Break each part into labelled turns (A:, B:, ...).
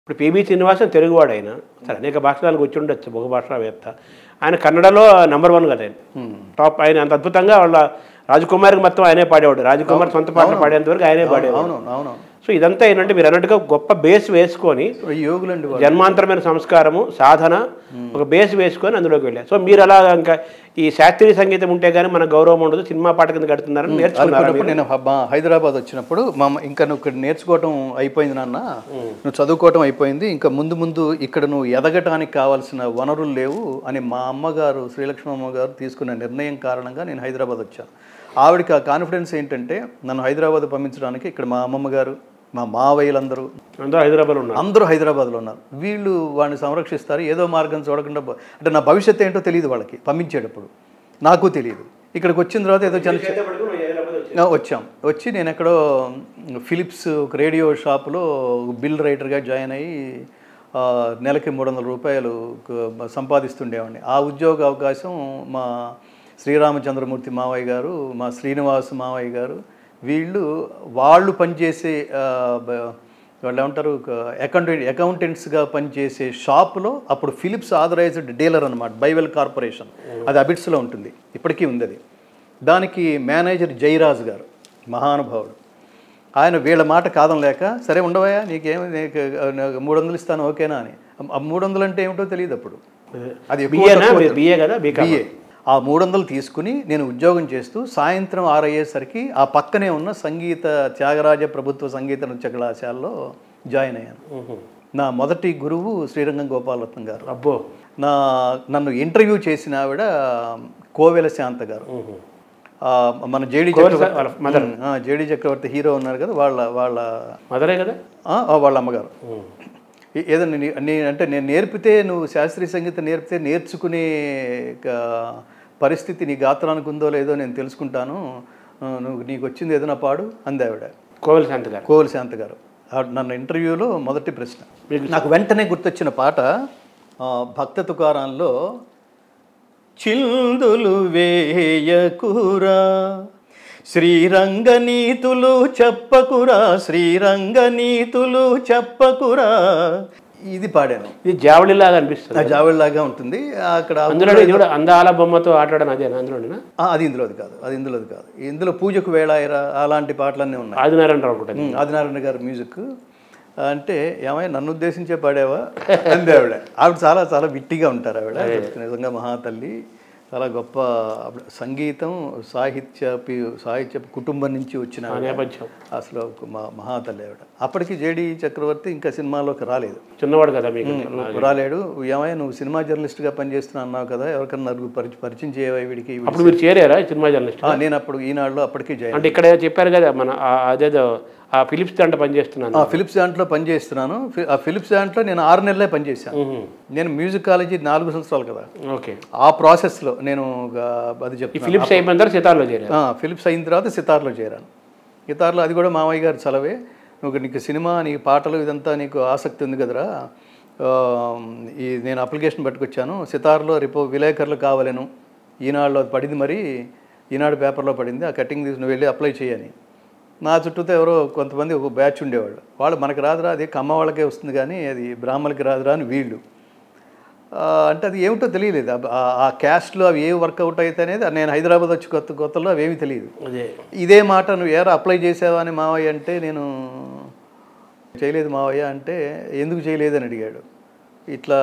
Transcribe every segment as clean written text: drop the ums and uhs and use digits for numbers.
A: ఇప్పుడు పిబి శ్రీనివాసన్ తెలుగువాడు ఆయన, సరే అనేక భాషలకు వచ్చి ఉండొచ్చు, బహుభాషావేత్త. ఆయన కన్నడలో నంబర్ 1 కదా ఆయన, టాప్. ఆయన అంత అద్భుతంగా వాళ్ళ రాజకుమారికి మొత్తం ఆయనే పాడేవాడు, రాజకుమార్ సొంత పాటలు పాడేంత వరకు ఆయనే పాడేవాడు. సో ఇదంతా ఏంటంటే మీరు అన్నట్టుగా గొప్ప బేస్ వేసుకొని, జన్మాంతరమైన సంస్కారము, సాధన, ఒక బేస్ వేసుకొని అందులోకి వెళ్ళారు. సో మీరు అలా ఇంకా ఈ శాస్త్రీయ సంగీతం ఉంటే కానీ మన గౌరవం ఉండదు, సినిమా పాట కింద కడుతున్నారని నేర్చుకున్నారు.
B: నేను హైదరాబాద్ వచ్చినప్పుడు ఇంకా నువ్వు ఇక్కడ నేర్చుకోవటం అయిపోయింది నాన్న, నువ్వు చదువుకోవటం అయిపోయింది, ఇంకా ముందు ముందు ఇక్కడ నువ్వు ఎదగటానికి కావాల్సిన వనరులు లేవు అని మా అమ్మగారు, శ్రీలక్ష్మి అమ్మగారు తీసుకున్న నిర్ణయం కారణంగా నేను హైదరాబాద్ వచ్చాను. ఆవిడకి ఆ కాన్ఫిడెన్స్ ఏంటంటే నన్ను హైదరాబాద్ పంపించడానికి ఇక్కడ మా అమ్మమ్మ గారు, మా మావయ్యలందరూ అందరూ హైదరాబాద్లో ఉన్నారు. వీళ్ళు వాడిని సంరక్షిస్తారు, ఏదో మార్గం చూడకుండా. అంటే నా భవిష్యత్తు ఏంటో తెలియదు వాళ్ళకి, పంపించేటప్పుడు నాకు తెలియదు. ఇక్కడికి వచ్చిన తర్వాత ఏదో వచ్చి నేను ఎక్కడో ఫిలిప్స్ ఒక రేడియో షాపులో బిల్ రైటర్గా జాయిన్ అయ్యి నెలకి 300 రూపాయలు సంపాదిస్తుండేవాడిని. ఆ ఉద్యోగ అవకాశం మా శ్రీరామచంద్రమూర్తి మావయ్య గారు, మా శ్రీనివాస్ మావయ్య గారు, వాళ్ళు పనిచేసే వాళ్ళు ఏమంటారు అకౌంటెంట్స్గా పనిచేసే షాపులో అప్పుడు ఫిలిప్స్ ఆథరైజ్డ్ డీలర్ అనమాట, బైవెల్ కార్పొరేషన్, అది అబిట్స్లో ఉంటుంది, ఇప్పటికీ ఉంది అది. దానికి మేనేజర్ జయరాజ్ గారు, మహానుభావుడు. ఆయన వీళ్ళ మాట కాదనలేక, సరే ఉండవయ్యా నీకేమి, నీకు 300 ఇస్తాను ఓకేనా అని. 300 అంటే ఏమిటో తెలియదు అప్పుడు, అది బిఏ కదా, బిఏ. ఆ 300 తీసుకుని నేను ఉద్యోగం చేస్తూ సాయంత్రం 6 అయ్యేసరికి ఆ పక్కనే ఉన్న సంగీత త్యాగరాజ ప్రభుత్వ సంగీత నృత్య కళాశాలలో జాయిన్ అయ్యాను. నా మొదటి గురువు శ్రీరంగం గోపాలరత్నం గారు.
A: అబ్బో.
B: నన్ను ఇంటర్వ్యూ చేసిన ఆవిడ కోవెల శాంత గారు. మన జేడి చక్రవర్తి హీరో ఉన్నారు కదా, వాళ్ళ
A: మదరే కదా,
B: వాళ్ళ అమ్మగారు. ఏదన్నా అంటే నేను నేర్పితే, నువ్వు శాస్త్రీయ సంగీతం నేర్పితే నేర్చుకునే పరిస్థితి నీ గాత్రానికి ఉందో లేదో నేను తెలుసుకుంటాను, నీకు వచ్చింది ఏదైనా పాడు అంది ఆవిడ. కోవెల శాంత గారు నన్ను ఇంటర్వ్యూలో మొదటి ప్రశ్న. నాకు వెంటనే గుర్తొచ్చిన పాట భక్త తుకారాంలో చిందులు వేయకురా శ్రీరంగనీతులు చెప్పకురా, శ్రీరంగనీతులు చెప్పకురా, ఇది పాడాను.
A: ఇది జావళిలాగా అనిపిస్తుంది,
B: జావళిలాగా ఉంటుంది. అక్కడ
A: అందాల బొమ్మతో ఆటాడను, అదే అందులోనేనా?
B: అది ఇందులోది కాదు. ఇందులో పూజకు వేళాయిరా అలాంటి పాటలన్నీ ఉన్నాయి. ఆదినారాయణ గారు మ్యూజిక్. అంటే ఏమైనా నన్ను ఉద్దేశించే పాడేవా అంది ఆవిడ. చాలా చాలా విట్టిగా ఉంటారు ఆవిడ, నిజంగా మహాతల్లి. చాలా గొప్ప సంగీతం, సాహిత్య కుటుంబం నుంచి వచ్చిన
A: నేపథ్యం,
B: అసలు మహాతల్లి ఆవిడ. అప్పటికి జేడి చక్రవర్తి ఇంకా సినిమాలోకి రాలేదు,
A: చిన్నవాడు కదా, మీకు
B: రాలేడు. ఏమైనా నువ్వు సినిమా జర్నలిస్ట్గా పనిచేస్తున్నా అన్నావు కదా, ఎవరికన్నా నలుగురు పరిచయం చేయవా వీడికి?
A: అప్పుడు మీరు చేరారా సినిమా జర్నలిస్ట్?
B: నేను అప్పుడు ఈనాడులో అప్పటికే జాయిన్.
A: అంటే ఇక్కడ చెప్పారు కదా మన అదేదో ఆ ఫిలిప్స్ దాంట్లో పనిచేస్తున్నాను.
B: ఫిలిప్స్ దాంట్లో పనిచేస్తున్నాను. ఆ ఫిలిప్స్ దాంట్లో నేను 6 నెలలే పనిచేశాను. నేను మ్యూజిక్ కాలేజీ 4 సంవత్సరాలు కదా.
A: ఓకే.
B: ఆ ప్రాసెస్లో నేను అది చెప్తాను.
A: ఫిలిప్స్ అయిపోయిన తర్వాత సితార్లో చేరాను.
B: ఫిలిప్స్ అయిన తర్వాత సితార్లో చేరాను. సితార్లో అది కూడా మామయ్య గారు చలవే, నీకు సినిమా, నీకు పాటలు, ఇదంతా నీకు ఆసక్తి ఉంది కదరా, నేను అప్లికేషన్ పట్టుకొచ్చాను, సితార్లో విలేకరులు కావాలను, ఈనాడులో పడింది, మరి ఈనాడు పేపర్లో పడింది, ఆ కటింగ్ తీసుకుని వెళ్ళి అప్లై చేయని. నా చుట్టూతో ఎవరో కొంతమంది ఒక బ్యాచ్ ఉండేవాళ్ళు. వాళ్ళు మనకు రాదురా, అది కమ్మ వాళ్ళకే వస్తుంది కానీ అది బ్రాహ్మణులకి రాదురా అని వీళ్ళు. అంటే అది ఏమిటో తెలియలేదు, ఆ క్యాస్ట్లో అవి ఏవి వర్కౌట్ అవుతాయి అనేది. నేను హైదరాబాద్ వచ్చి కొత్తలో అవి ఏమీ తెలియదు. ఇదే మాట నువ్వు ఏరా అప్లై చేసావా అని మావయ్య అంటే, నేను చేయలేదు మావయ్య అంటే, ఎందుకు చేయలేదు అని అడిగాడు. ఇట్లా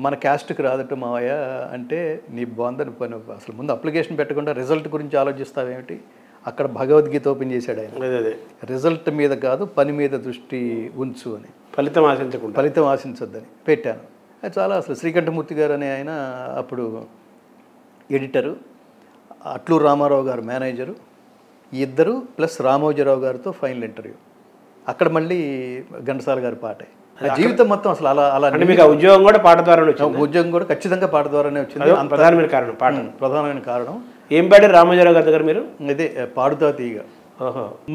B: మన క్యాస్ట్కి రాదట మావయ్య అంటే, నీ బాగుందని పని, అసలు ముందు అప్లికేషన్ పెట్టకుండా రిజల్ట్ గురించి ఆలోచిస్తావేమిటి? అక్కడ భగవద్గీత ఓపెన్ చేశాడు ఆయన. రిజల్ట్ మీద కాదు, పని మీద దృష్టి ఉంచు అని, ఫలితం ఆశించొద్దని పెట్టాను. అది చాలా అసలు శ్రీకంఠమూర్తి గారు అనే ఆయన అప్పుడు ఎడిటరు, అట్లూరు రామారావు గారు మేనేజరు, ఇద్దరు ప్లస్ రామోజీరావు గారితో ఫైనల్ ఇంటర్వ్యూ. అక్కడ మళ్ళీ ఘంటసాల గారి పాటే. జీవితం మొత్తం అసలు అలా
A: ఉద్యోగం కూడా పాట ద్వారానే వచ్చింది.
B: ఉద్యోగం కూడా ఖచ్చితంగా పాట ద్వారానే వచ్చింది.
A: ప్రధానమైన కారణం పాట,
B: ప్రధానమైన కారణం.
A: ఏం పాడారు రామోజీరావు గారి దగ్గర మీరు?
B: అదే పాడుతా తీగ.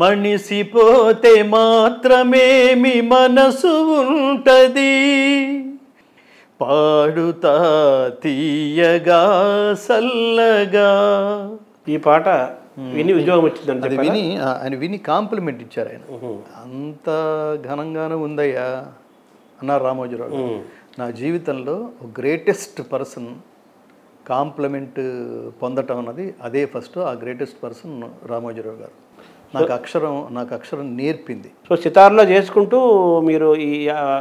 B: మనిసిపోతే మాత్రమేమి మనసు ఉంటది, పాడుతా తీయగా సల్లగా.
A: ఈ పాట విని ఉద్యోగం వచ్చిందంటే
B: అది ఆయన విని కాంప్లిమెంట్ ఇచ్చారు ఆయన. అంత ఘనంగానే ఉందయ్యా అన్నారు రామోజీరావు గారు. నా జీవితంలో గ్రేటెస్ట్ పర్సన్ కాంప్లిమెంట్ పొందటం అన్నది అదే ఫస్ట్. ఆ గ్రేటెస్ట్ పర్సన్ రామోజీరావు గారు. నాకు అక్షరం నేర్పింది.
A: సో సితార్లో చేసుకుంటూ మీరు ఈ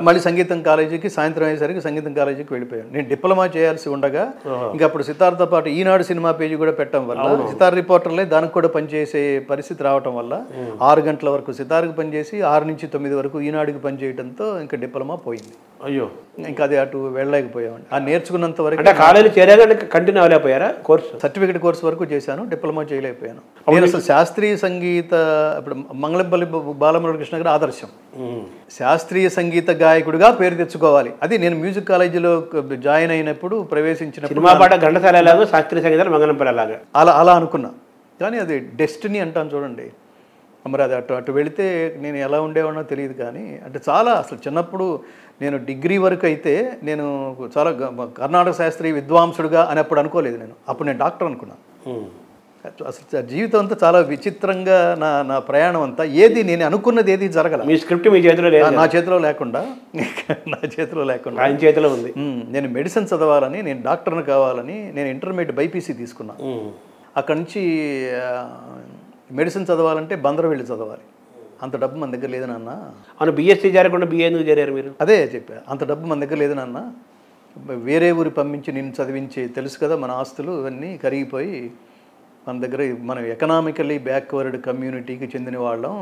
B: మళ్ళీ సంగీతం కాలేజీకి సాయంత్రం అయ్యేసరికి సంగీతం కాలేజీకి వెళ్ళిపోయాను. నేను డిప్లొమా చేయాల్సి ఉండగా ఇంకా అప్పుడు సితార్తో పాటు ఈనాడు సినిమా పేజీ కూడా పెట్టడం వల్ల సితార్ రిపోర్టర్లే దానికి కూడా పనిచేసే పరిస్థితి రావటం వల్ల 6 గంటల వరకు సితార్కి పనిచేసి 6 నుంచి 9 వరకు ఈనాడుకి పనిచేయడంతో ఇంకా డిప్లొమా పోయింది.
A: అయ్యో,
B: ఇంకా అది అటు వెళ్ళలేకపోయామండి. ఆ నేర్చుకున్నంత వరకు.
A: అంటే కాలేజీ చేరాక కంటిన్యూ అవ్వలేకపోయారా కోర్సు?
B: సర్టిఫికేట్ కోర్సు వరకు చేశాను, డిప్లొమా చేయలేకపోయాను. నేను అసలు శాస్త్రీయ సంగీత ఇప్పుడు మంగళంపల్లి బాలమురళీకృష్ణ గారి ఆదర్శం. శాస్త్రీయ సంగీత గాయకుడిగా పేరు తెచ్చుకోవాలి. అది నేను మ్యూజిక్ కాలేజీలో జాయిన్ అయినప్పుడు ప్రవేశించిన
A: సినిమా పాట ఘంటసాల ఎలాగో శాస్త్రీయ సంగీతాలు మంగళంపల్లి అలాగా
B: అలా అనుకున్నా. కానీ అది డెస్టినీ అంటాను చూడండి. మరి అది అటు వెళితే నేను ఎలా ఉండేవాడినో తెలియదు. కానీ అంటే చాలా అసలు చిన్నప్పుడు నేను డిగ్రీ వరకు అయితే నేను చాలా కర్ణాటక శాస్త్రీయ విద్వాంసుడుగా అని అప్పుడు అనుకోలేదు. అప్పుడు నేను డాక్టర్ అనుకున్నాను. అసలు జీవితం అంతా చాలా విచిత్రంగా నా ప్రయాణం అంతా ఏది నేను అనుకున్నది ఏది జరగల.
A: మీ స్క్రిప్ట్ మీ చేతిలో లేదు,
B: నా చేతిలో లేకుండా
A: ఆయన చేతిలో ఉంది.
B: నేను మెడిసిన్ చదవాలని, నేను డాక్టర్ని కావాలని నేను ఇంటర్మీడియట్ బైపీసీ తీసుకున్నాను. అక్కడి నుంచి మెడిసిన్ చదవాలంటే బందర్ వెళ్ళి చదవాలి. అంత డబ్బు మన దగ్గర లేదు నాన్న.
A: అవును, బీఎస్సీ చేరకుండా బిఏ ఎందుకు చేరారు మీరు?
B: అదే చెప్పా, అంత డబ్బు మన దగ్గర లేదు నాన్న, వేరే ఊరి పంపించి నిన్ను చదివించి, తెలుసు కదా మన ఆస్తులు ఇవన్నీ కరిగిపోయి మన దగ్గర, మనం ఎకనామికల్లీ బ్యాక్వర్డ్ కమ్యూనిటీకి చెందిన వాళ్ళం,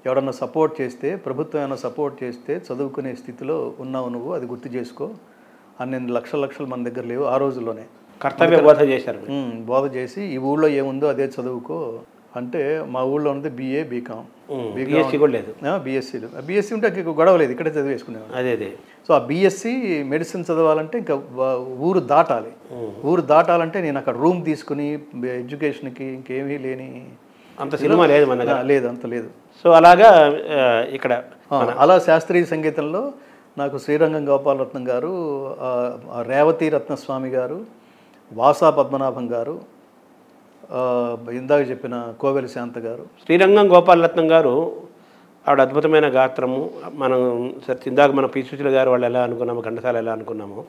B: ఎవడన్నా సపోర్ట్ చేస్తే, ప్రభుత్వం ఏమైనా సపోర్ట్ చేస్తే చదువుకునే స్థితిలో ఉన్నావు నువ్వు, అది గుర్తు చేసుకో అని. నేను లక్షలు మన దగ్గర లేవు ఆ రోజుల్లోనే.
A: కర్తవ్య బోధ చేశారు.
B: బోధ చేసి ఈ ఊళ్ళో ఏముందో అదే చదువుకో అంటే, మా ఊళ్ళో ఉంది BA BCom,
A: బీఎస్సీ కూడా లేదు.
B: బీఎస్సీ ఉంటే గొడవ లేదు, ఇక్కడే చదివేసుకునేవాడు.
A: అదే
B: సో ఆ బీఎస్సీ మెడిసిన్ చదవాలంటే ఇంకా ఊరు దాటాలి. ఊరు దాటాలంటే నేను అక్కడ రూమ్ తీసుకుని ఎడ్యుకేషన్కి ఇంకేమీ లేని
A: అంత సినిమా లేదు మన
B: లేదు, అంత లేదు.
A: సో అలాగా ఇక్కడ
B: అలా శాస్త్రీయ సంగీతంలో నాకు శ్రీరంగం గోపాలరత్నం గారు, రేవతి రత్నస్వామి గారు, వాసా పద్మనాభం గారు, ఇందాక చెప్పిన కోవెలి శాంత గారు,
A: శ్రీరంగం గోపాలరత్నం గారు, ఆవిడ అద్భుతమైన గాత్రము. మనం ఇందాక మన పి సుశీల గారు వాళ్ళు ఎలా అనుకున్నాము, ఘంటసాల ఎలా అనుకున్నాము,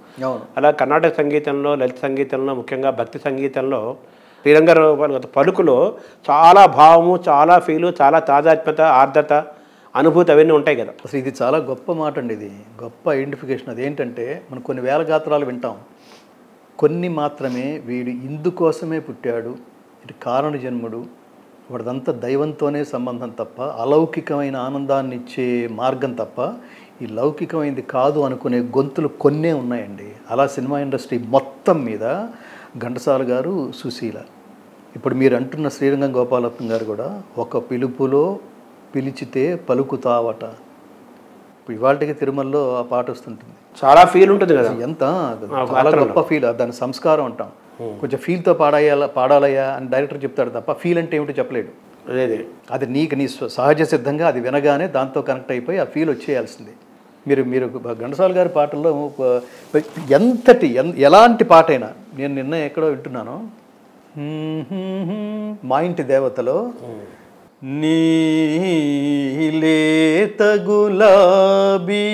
A: అలా కర్ణాటక సంగీతంలో, లలిత సంగీతంలో, ముఖ్యంగా భక్తి సంగీతంలో శ్రీరంగ పలుకులో చాలా భావము, చాలా ఫీలు, చాలా తాదాత్మ్యత, ఆర్ద్రత, అనుభూతి అవన్నీ ఉంటాయి కదా.
B: అసలు ఇది చాలా గొప్ప మాట అండి. ఇది గొప్ప ఐడెంటిఫికేషన్. అదేంటంటే మనం కొన్ని వేల గాత్రాలు వింటాం, కొన్ని మాత్రమే వీడు ఇందుకోసమే పుట్టాడు, ఇటు కారణ జన్ముడు, వాడిదంతా దైవంతోనే సంబంధం తప్ప, అలౌకికమైన ఆనందాన్ని ఇచ్చే మార్గం తప్ప ఈ లౌకికమైనది కాదు అనుకునే గొంతులు కొన్నే ఉన్నాయండి. అలా సినిమా ఇండస్ట్రీ మొత్తం మీద ఘంటసాల గారు, సుశీల, ఇప్పుడు మీరు అంటున్న శ్రీరంగం గోపాలరత్నం గారు కూడా, ఒక పిలుపులో పిలిచితే పలుకుతావట. ఇప్పుడు ఇవాళకి తిరుమలలో ఆ పాట వస్తుంటుంది, చాలా ఫీల్ ఉంటుంది కదా. ఎంత చాలా గొప్ప ఫీల్, దాని సంస్కారం అంటాం. కొంచెం ఫీల్తో పాడాలయ్యా అని డైరెక్టర్ చెప్తాడు తప్ప ఫీల్ అంటే ఏమిటో చెప్పలేడు. అది నీ సహజ సిద్ధంగా అది వినగానే దాంతో కనెక్ట్ అయిపోయి ఆ ఫీల్ వచ్చేయాల్సింది. మీరు ఘంటసాల గారి పాటల్లో ఎలాంటి పాట అయినా, నేను నిన్న ఎక్కడో వింటున్నాను, మా ఇంటి దేవతలో నీలేత గులాబీ,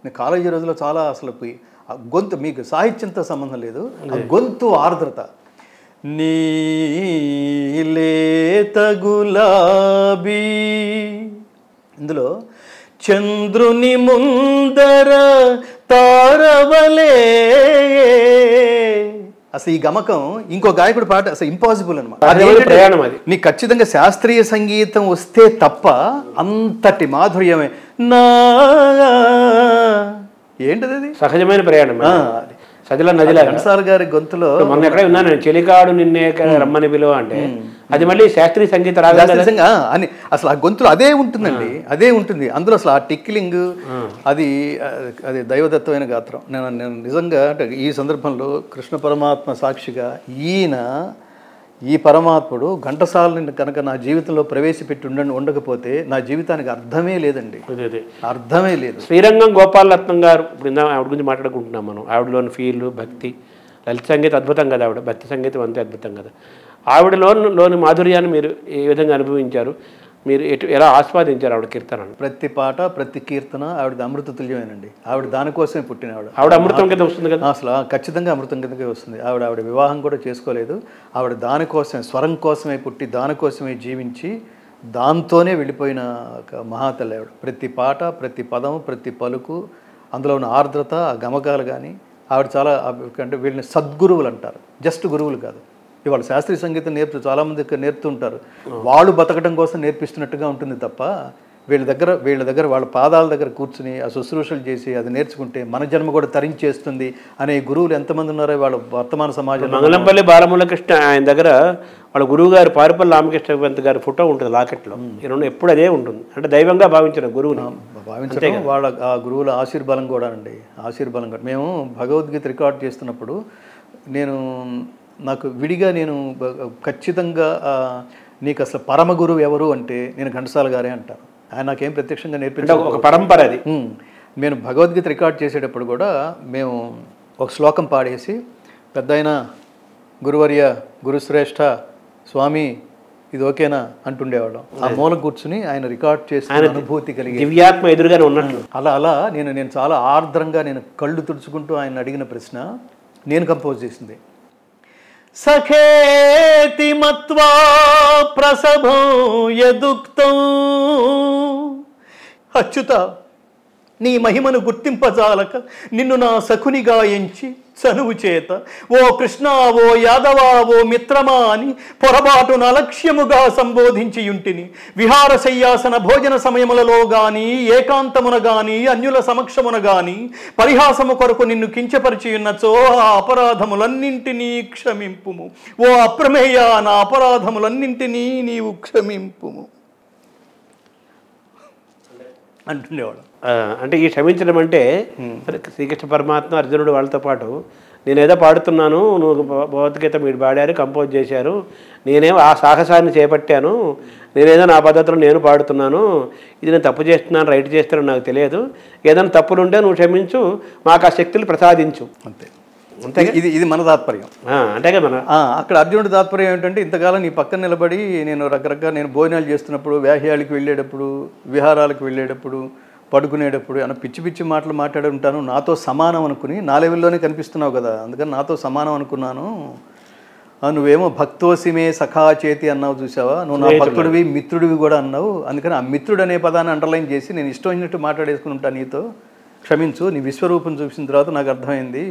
B: నేను కాలేజీ రోజుల్లో చాలా అసలు గొంతు, మీకు సాహిత్యంతో సంబంధం లేదు, గొంతు ఆర్ద్రత, నీలేత గులాబీ, ఇందులో చంద్రుని ముందర తారవలే, అసలు ఈ గమకం ఇంకో గాయకుడు పాట అసలు ఇంపాసిబుల్ అనమాట.
A: ప్రయాణం అది.
B: నీకు ఖచ్చితంగా శాస్త్రీయ సంగీతం వస్తే తప్ప అంతటి మాధుర్యమే నా, ఏంటది అది
A: సహజమైన ప్రయాణం, సజల నదిలా.
B: ఘంటసాల గారి గొంతులో
A: మొన్న ఎక్కడే ఉన్నాను నేను, చెలికాడు నిన్నే రమ్మని పిలువ అంటే అది మళ్ళీ శాస్త్రీయ సంగీత
B: అని అసలు ఆ గొంతులో అదే ఉంటుందండి, అదే ఉంటుంది. అందులో అసలు ఆ టిక్లింగ్ అది దైవదత్తమైన గాత్రం. నేను నిజంగా అంటే ఈ సందర్భంలో కృష్ణ పరమాత్మ సాక్షిగా ఈ పరమాత్ముడు ఘంటసాలని కనుక నా జీవితంలో ప్రవేశపెట్టి ఉండకపోతే నా జీవితానికి అర్థమే లేదండి, అర్థమే లేదు.
A: శ్రీరంగం గోపాలరత్నం గారు, ఇప్పుడు ఆవిడ గురించి మాట్లాడుకుంటున్నాం మనం. ఆవిడలోని ఫీల్, భక్తి, లలిత సంగీతం అద్భుతం కదా, ఆవిడ భక్తి సంగీతం అంతే అద్భుతం కదా. ఆవిడలోని మాధుర్యాన్ని మీరు ఏ విధంగా అనుభవించారు? మీరు ఎలా ఆస్వాదించారు ఆవిడ కీర్తనను?
B: ప్రతి పాట ప్రతి కీర్తన ఆవిడది అమృత తుల్యమేనండి. ఆవిడ దానికోసమే పుట్టిన
A: ఆవిడ అమృతం కింద వస్తుంది కదా
B: అసలు. ఖచ్చితంగా అమృతం కిందకే వస్తుంది. ఆవిడ వివాహం కూడా చేసుకోలేదు. ఆవిడ దానికోసమే, స్వరం కోసమే పుట్టి దానికోసమే జీవించి దాంతోనే వెళ్ళిపోయిన ఒక మహాతల్లి ఆవిడ. ప్రతి పాట ప్రతి పదం ప్రతి పలుకు అందులో ఉన్న ఆర్ద్రత, ఆ గమకాలు కానీ ఆవిడ చాలా అంటే వీళ్ళని సద్గురువులు అంటారు, జస్ట్ గురువులు కాదు. ఇవాళ శాస్త్రీయ సంగీతం చాలామంది నేర్పుతుంటారు, వాళ్ళు బతకడం కోసం నేర్పిస్తున్నట్టుగా ఉంటుంది తప్ప వీళ్ళ దగ్గర వాళ్ళ పాదాల దగ్గర కూర్చుని ఆ శుశ్రూషలు చేసి అది నేర్చుకుంటే మన జన్మ కూడా తరించేస్తుంది అనే గురువులు ఎంతమంది ఉన్నారో వాళ్ళ వర్తమాన సమాజంలో.
A: మంగళంపల్లి బాలమురళకృష్ణ ఆయన దగ్గర వాళ్ళ గురువు గారు పారుపల్లి రామకృష్ణ పంత్ గారి ఫోటో ఉంటుంది లాకెట్లో. ఈ రెండు ఎప్పుడు అదే ఉంటుంది, అంటే దైవంగా భావించిన గురువుని
B: భావించడం వాళ్ళ ఆ గురువుల ఆశీర్బలం కూడా అండి. ఆశీర్బలం కూడా. మేము భగవద్గీత రికార్డ్ చేస్తున్నప్పుడు నాకు విడిగా ఖచ్చితంగా నీకు అసలు పరమ గురువు ఎవరు అంటే నేను ఘంటసాల గారే అంటాను. ఆయన నాకేం ప్రత్యక్షంగా నేర్పించారు,
A: ఒక పరంపర అది.
B: నేను భగవద్గీత రికార్డ్ చేసేటప్పుడు కూడా మేము ఒక శ్లోకం పాడేసి పెద్దయిన గురువర్య గురుశ్రేష్ఠ స్వామి ఇది ఓకేనా అంటుండేవాళ్ళం. ఆ మూల కూర్చుని ఆయన రికార్డ్ చేసి అనుభూతి కలిగి
A: దివ్యాత్మ ఎదురుగానే ఉన్నట్లు.
B: అలా నేను చాలా ఆర్ద్రంగా కళ్ళు తుడుచుకుంటూ ఆయన అడిగిన ప్రశ్న నేను కంపోజ్ చేసింది. సఖేతి మత్వా ప్రసభో యదుక్తం. అచ్యుత, నీ మహిమను గుర్తింపజాలక నిన్ను నా సఖునిగా ఎంచి చనువు చేత ఓ కృష్ణ, ఓ యాదవ, ఓ మిత్రమా అని పొరపాటున అలక్ష్యముగా సంబోధించియుంటిని. విహార శయ్యాసన భోజన సమయములలో గాని ఏకాంతమున గాని అన్యుల సమక్షమున గాని పరిహాసము కొరకు నిన్ను కించపరిచియున్నచో ఆ అపరాధములన్నింటినీ క్షమింపుము. ఓ అప్రమేయ, నా అపరాధములన్నింటినీ నీవు క్షమింపుము అంటుండేవాడు.
A: అంటే ఈ క్షమించడం అంటే శ్రీకృష్ణ పరమాత్మ అర్జునుడు వాళ్ళతో పాటు నేనేదో పాడుతున్నాను, నువ్వు భగవద్గీత మీరు పాడారు, కంపోజ్ చేశారు, నేనేమో ఆ సాహసాన్ని చేపట్టాను, నేనేదో నా పద్ధతిలో నేను పాడుతున్నాను, ఇది నేను తప్పు చేస్తున్నాను రైట్ చేస్తున్నాను నాకు తెలియదు, ఏదైనా తప్పులుంటే నువ్వు క్షమించు, మాకు ఆ శక్తులు ప్రసాదించు.
B: అంతే అంతే. ఇది మన తాత్పర్యం.
A: అంతేగా మన
B: అక్కడ అర్జునుడి తాత్పర్యం ఏంటంటే ఇంతకాలం నీ పక్కన నిలబడి నేను భోజనాలు చేస్తున్నప్పుడు, వ్యాహ్యాలకు వెళ్ళేటప్పుడు, విహారాలకు వెళ్ళేటప్పుడు, పడుకునేటప్పుడు అన్న పిచ్చి పిచ్చి మాటలు మాట్లాడి ఉంటాను, నాతో సమానం అనుకుని నా లెవెల్లోనే కనిపిస్తున్నావు కదా, అందుకని నాతో సమానం అనుకున్నాను. నువ్వేమో భక్తోసిమే సఖా చేతి అన్నావు చూసావా, నువ్వు నా భక్తుడివి మిత్రుడివి కూడా అన్నావు, అందుకని ఆ మిత్రుడు అనే పదాన్ని అండర్లైన్ చేసి నేను ఇష్టం వచ్చినట్టు మాట్లాడేసుకుని ఉంటాను, నీతో క్షమించు, నీ విశ్వరూపం చూసిన తర్వాత నాకు అర్థమైంది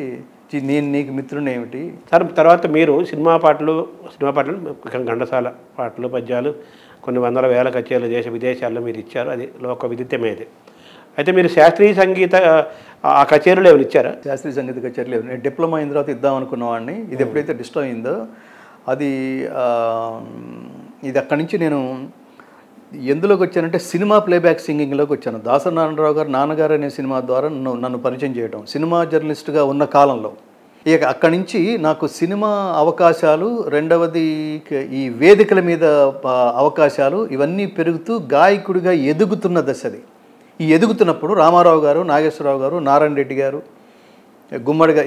B: నేను నీకు మిత్రుడిని ఏమిటి.
A: సార్ తర్వాత మీరు సినిమా పాటలు ఘంటసాల పాటలు పద్యాలు కొన్ని వందల వేల కచేరీలు దేశ విదేశాల్లో మీరు ఇచ్చారు, అది లోక విదితమేది. అయితే మీరు శాస్త్రీయ సంగీత ఆ కచేరీలు ఏమైనా ఇచ్చారా?
B: శాస్త్రీయ సంగీత కచేరీలు నేను డిప్లొమా అయిన తర్వాత ఇద్దాం అనుకున్నవాడిని. ఇది ఎప్పుడైతే డిస్టర్బ్ అయిందో ఇది అక్కడి నుంచి నేను ఎందులోకి వచ్చానంటే సినిమా ప్లేబ్యాక్ సింగింగ్లోకి వచ్చాను. దాసనారాయణరావు గారు నాన్నగారు అనే సినిమా ద్వారా నన్ను పరిచయం చేయడం, సినిమా జర్నలిస్ట్గా ఉన్న కాలంలో. ఇక అక్కడి నుంచి నాకు సినిమా అవకాశాలు, రెండవది ఈ వేదికల మీద అవకాశాలు ఇవన్నీ పెరుగుతూ గాయకుడిగా ఎదుగుతున్న దశది. ఈ ఎదుగుతున్నప్పుడు రామారావు గారు, నాగేశ్వరరావు గారు, నారాయణ రెడ్డి గారు, గుమ్మడిగా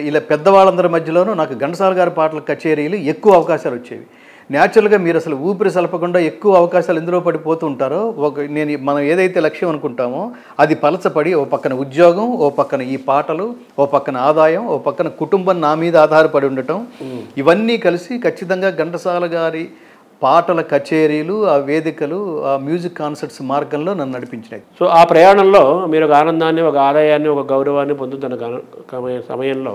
B: ఇలా పెద్దవాళ్ళందరి మధ్యలోనూ నాకు ఘంటసాల గారి పాటల కచేరీలు ఎక్కువ అవకాశాలు వచ్చేవి. న్యాచురల్గా మీరు అసలు ఊపిరి సలపకుండా ఎక్కువ అవకాశాలు ఎందులో పడిపోతూ ఉంటారో, మనం ఏదైతే లక్ష్యం అనుకుంటామో అది పలచపడి ఓ పక్కన ఉద్యోగం, ఓ పక్కన ఈ పాటలు, ఓ పక్కన ఆదాయం, ఓ పక్కన కుటుంబం నా మీద ఆధారపడి ఉండటం, ఇవన్నీ కలిసి ఖచ్చితంగా ఘంటసాల గారి పాటల కచేరీలు, ఆ వేదికలు, ఆ మ్యూజిక్ కాన్సర్ట్స్ మార్గంలో నన్ను నడిపించినాయి.
A: సో ఆ ప్రయాణంలో మీరు ఒక ఆనందాన్ని, ఒక ఆదాయాన్ని, ఒక గౌరవాన్ని పొందుతున్న సమయంలో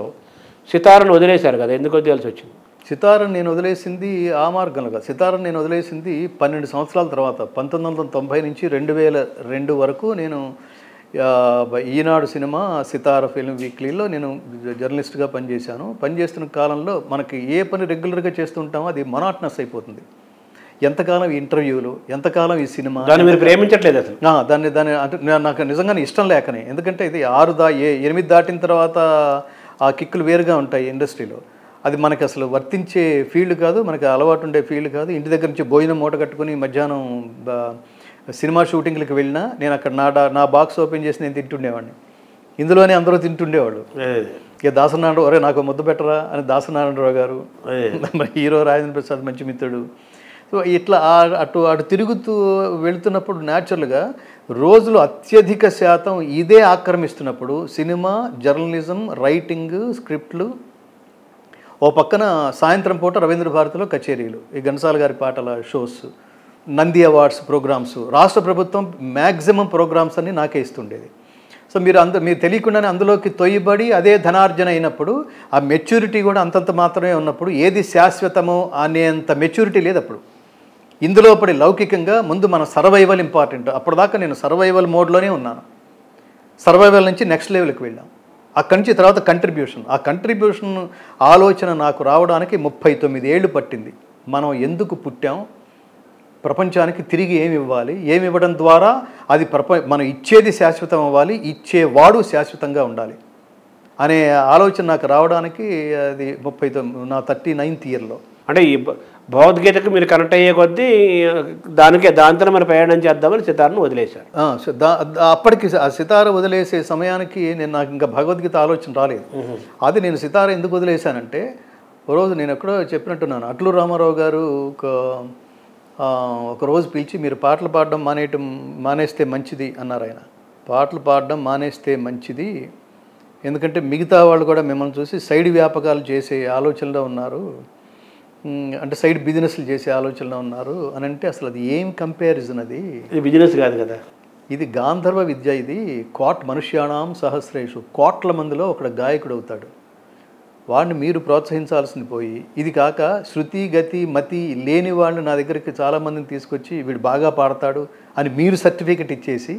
A: సితారను వదిలేశారు కదా, ఎందుకు వదిలేయాల్సి వచ్చింది?
B: సితారను నేను వదిలేసింది ఆ మార్గంలో కాదు. సితారను నేను వదిలేసింది 12 సంవత్సరాల తర్వాత, 1990 నుంచి 2002 వరకు నేను ఈనాడు సినిమా, సితార ఫిల్మ్ వీక్లీలో నేను జర్నలిస్ట్గా పనిచేశాను. పనిచేస్తున్న కాలంలో మనకి ఏ పని రెగ్యులర్గా చేస్తుంటామో అది మొనాటనస్ అయిపోతుంది. ఎంతకాలం ఈ ఇంటర్వ్యూలు, ఎంతకాలం ఈ సినిమా,
A: దాన్ని మీరు ప్రేమించట్లేదు అసలు?
B: దాన్ని అంటే నాకు నిజంగానే ఇష్టం లేకనే. ఎందుకంటే ఇది 8 దాటిన తర్వాత ఆ కిక్కులు వేరుగా ఉంటాయి ఇండస్ట్రీలో. అది మనకి అసలు వర్తించే ఫీల్డ్ కాదు, మనకి అలవాటు ఉండే ఫీల్డ్ కాదు. ఇంటి దగ్గర నుంచి భోజనం మూట కట్టుకుని మధ్యాహ్నం సినిమా షూటింగ్లకు వెళ్ళినా నేను అక్కడ నా బాక్స్ ఓపెన్ చేసి నేను తింటుండేవాడిని. ఇందులోనే అందరూ తింటుండేవాళ్ళు. ఇక దాసనారాయణరావు, ఒరే నాకు ముద్ద పెట్టరా అని దాసనారాయణరావు గారు, హీరో రాజేంద్ర ప్రసాద్ మంచి మిత్రుడు, సో ఇట్లా అటు అటు తిరుగుతూ వెళుతున్నప్పుడు న్యాచురల్గా రోజులు అత్యధిక శాతం ఇదే ఆక్రమిస్తున్నప్పుడు సినిమా, జర్నలిజం, రైటింగ్, స్క్రిప్ట్లు, ఓ పక్కన సాయంత్రం పూట రవీంద్ర భారతిలో కచేరీలు, ఈ ఘంటసాల గారి పాటల షోస్, నంది అవార్డ్స్ ప్రోగ్రామ్స్, రాష్ట్ర ప్రభుత్వం మ్యాక్సిమం ప్రోగ్రామ్స్ అన్నీ నాకే ఇస్తుండేది. సో మీరు తెలియకుండానే అందులోకి తొయ్యబడి అదే ధనార్జన అయినప్పుడు ఆ మెచ్యూరిటీ కూడా అంతంత మాత్రమే ఉన్నప్పుడు ఏది శాశ్వతమో అనేంత మెచ్యూరిటీ లేదు అప్పుడు. ఇందులో పడి లౌకికంగా ముందు మన సర్వైవల్ ఇంపార్టెంట్. అప్పటిదాకా నేను సర్వైవల్ మోడ్లోనే ఉన్నాను. సర్వైవల్ నుంచి నెక్స్ట్ లెవెల్కి వెళ్ళాం. అక్కడి నుంచి తర్వాత కంట్రిబ్యూషన్. ఆ కంట్రిబ్యూషన్ ఆలోచన నాకు రావడానికి 39 ఏళ్ళు పట్టింది. మనం ఎందుకు పుట్టాం, ప్రపంచానికి తిరిగి ఏమి ఇవ్వాలి, ఏమి ఇవ్వడం ద్వారా అది మనం ఇచ్చేది శాశ్వతం అవ్వాలి, ఇచ్చేవాడు శాశ్వతంగా ఉండాలి అనే ఆలోచన నాకు రావడానికి అది 39 నా 39th ఇయర్లో.
A: అంటే ఈ భగవద్గీతకు మీరు కనెక్ట్ అయ్యే కొద్దీ దాంతో మరి ప్రయాణం చేద్దామని సితార్ను వదిలేశారు.
B: అప్పటికి ఆ సితార వదిలేసే సమయానికి నాకు ఇంకా భగవద్గీత ఆలోచన రాలేదు. అది నేను సితార ఎందుకు వదిలేశానంటే, ఓ రోజు నేను ఎక్కడో చెప్పినట్టున్నాను, అట్లూరు రామారావు గారు ఒక రోజు పిలిచి మీరు పాటలు పాడడం మానేస్తే మంచిది అన్నారు. ఆయన పాటలు పాడడం మానేస్తే మంచిది, ఎందుకంటే మిగతా వాళ్ళు కూడా మిమ్మల్ని చూసి సైడ్ వ్యాపకాలు చేసే ఆలోచనలో ఉన్నారు, అంటే సైడ్ బిజినెస్లు చేసే ఆలోచనలో ఉన్నారు అని అంటే అసలు అది ఏం కంపారిజన్? అది
A: బిజినెస్ కాదు కదా,
B: ఇది గాంధర్వ విద్య. ఇది మనుష్యాణం సహస్రేషు, కోట్ల మందిలో ఒక గాయకుడు అవుతాడు. వాడిని మీరు ప్రోత్సహించాల్సింది పోయి, ఇది కాక శృతి గతి మతి లేని వాళ్ళని నా దగ్గరికి చాలామందిని తీసుకొచ్చి వీడు బాగా పాడతాడు అని మీరు సర్టిఫికెట్ ఇచ్చేసి,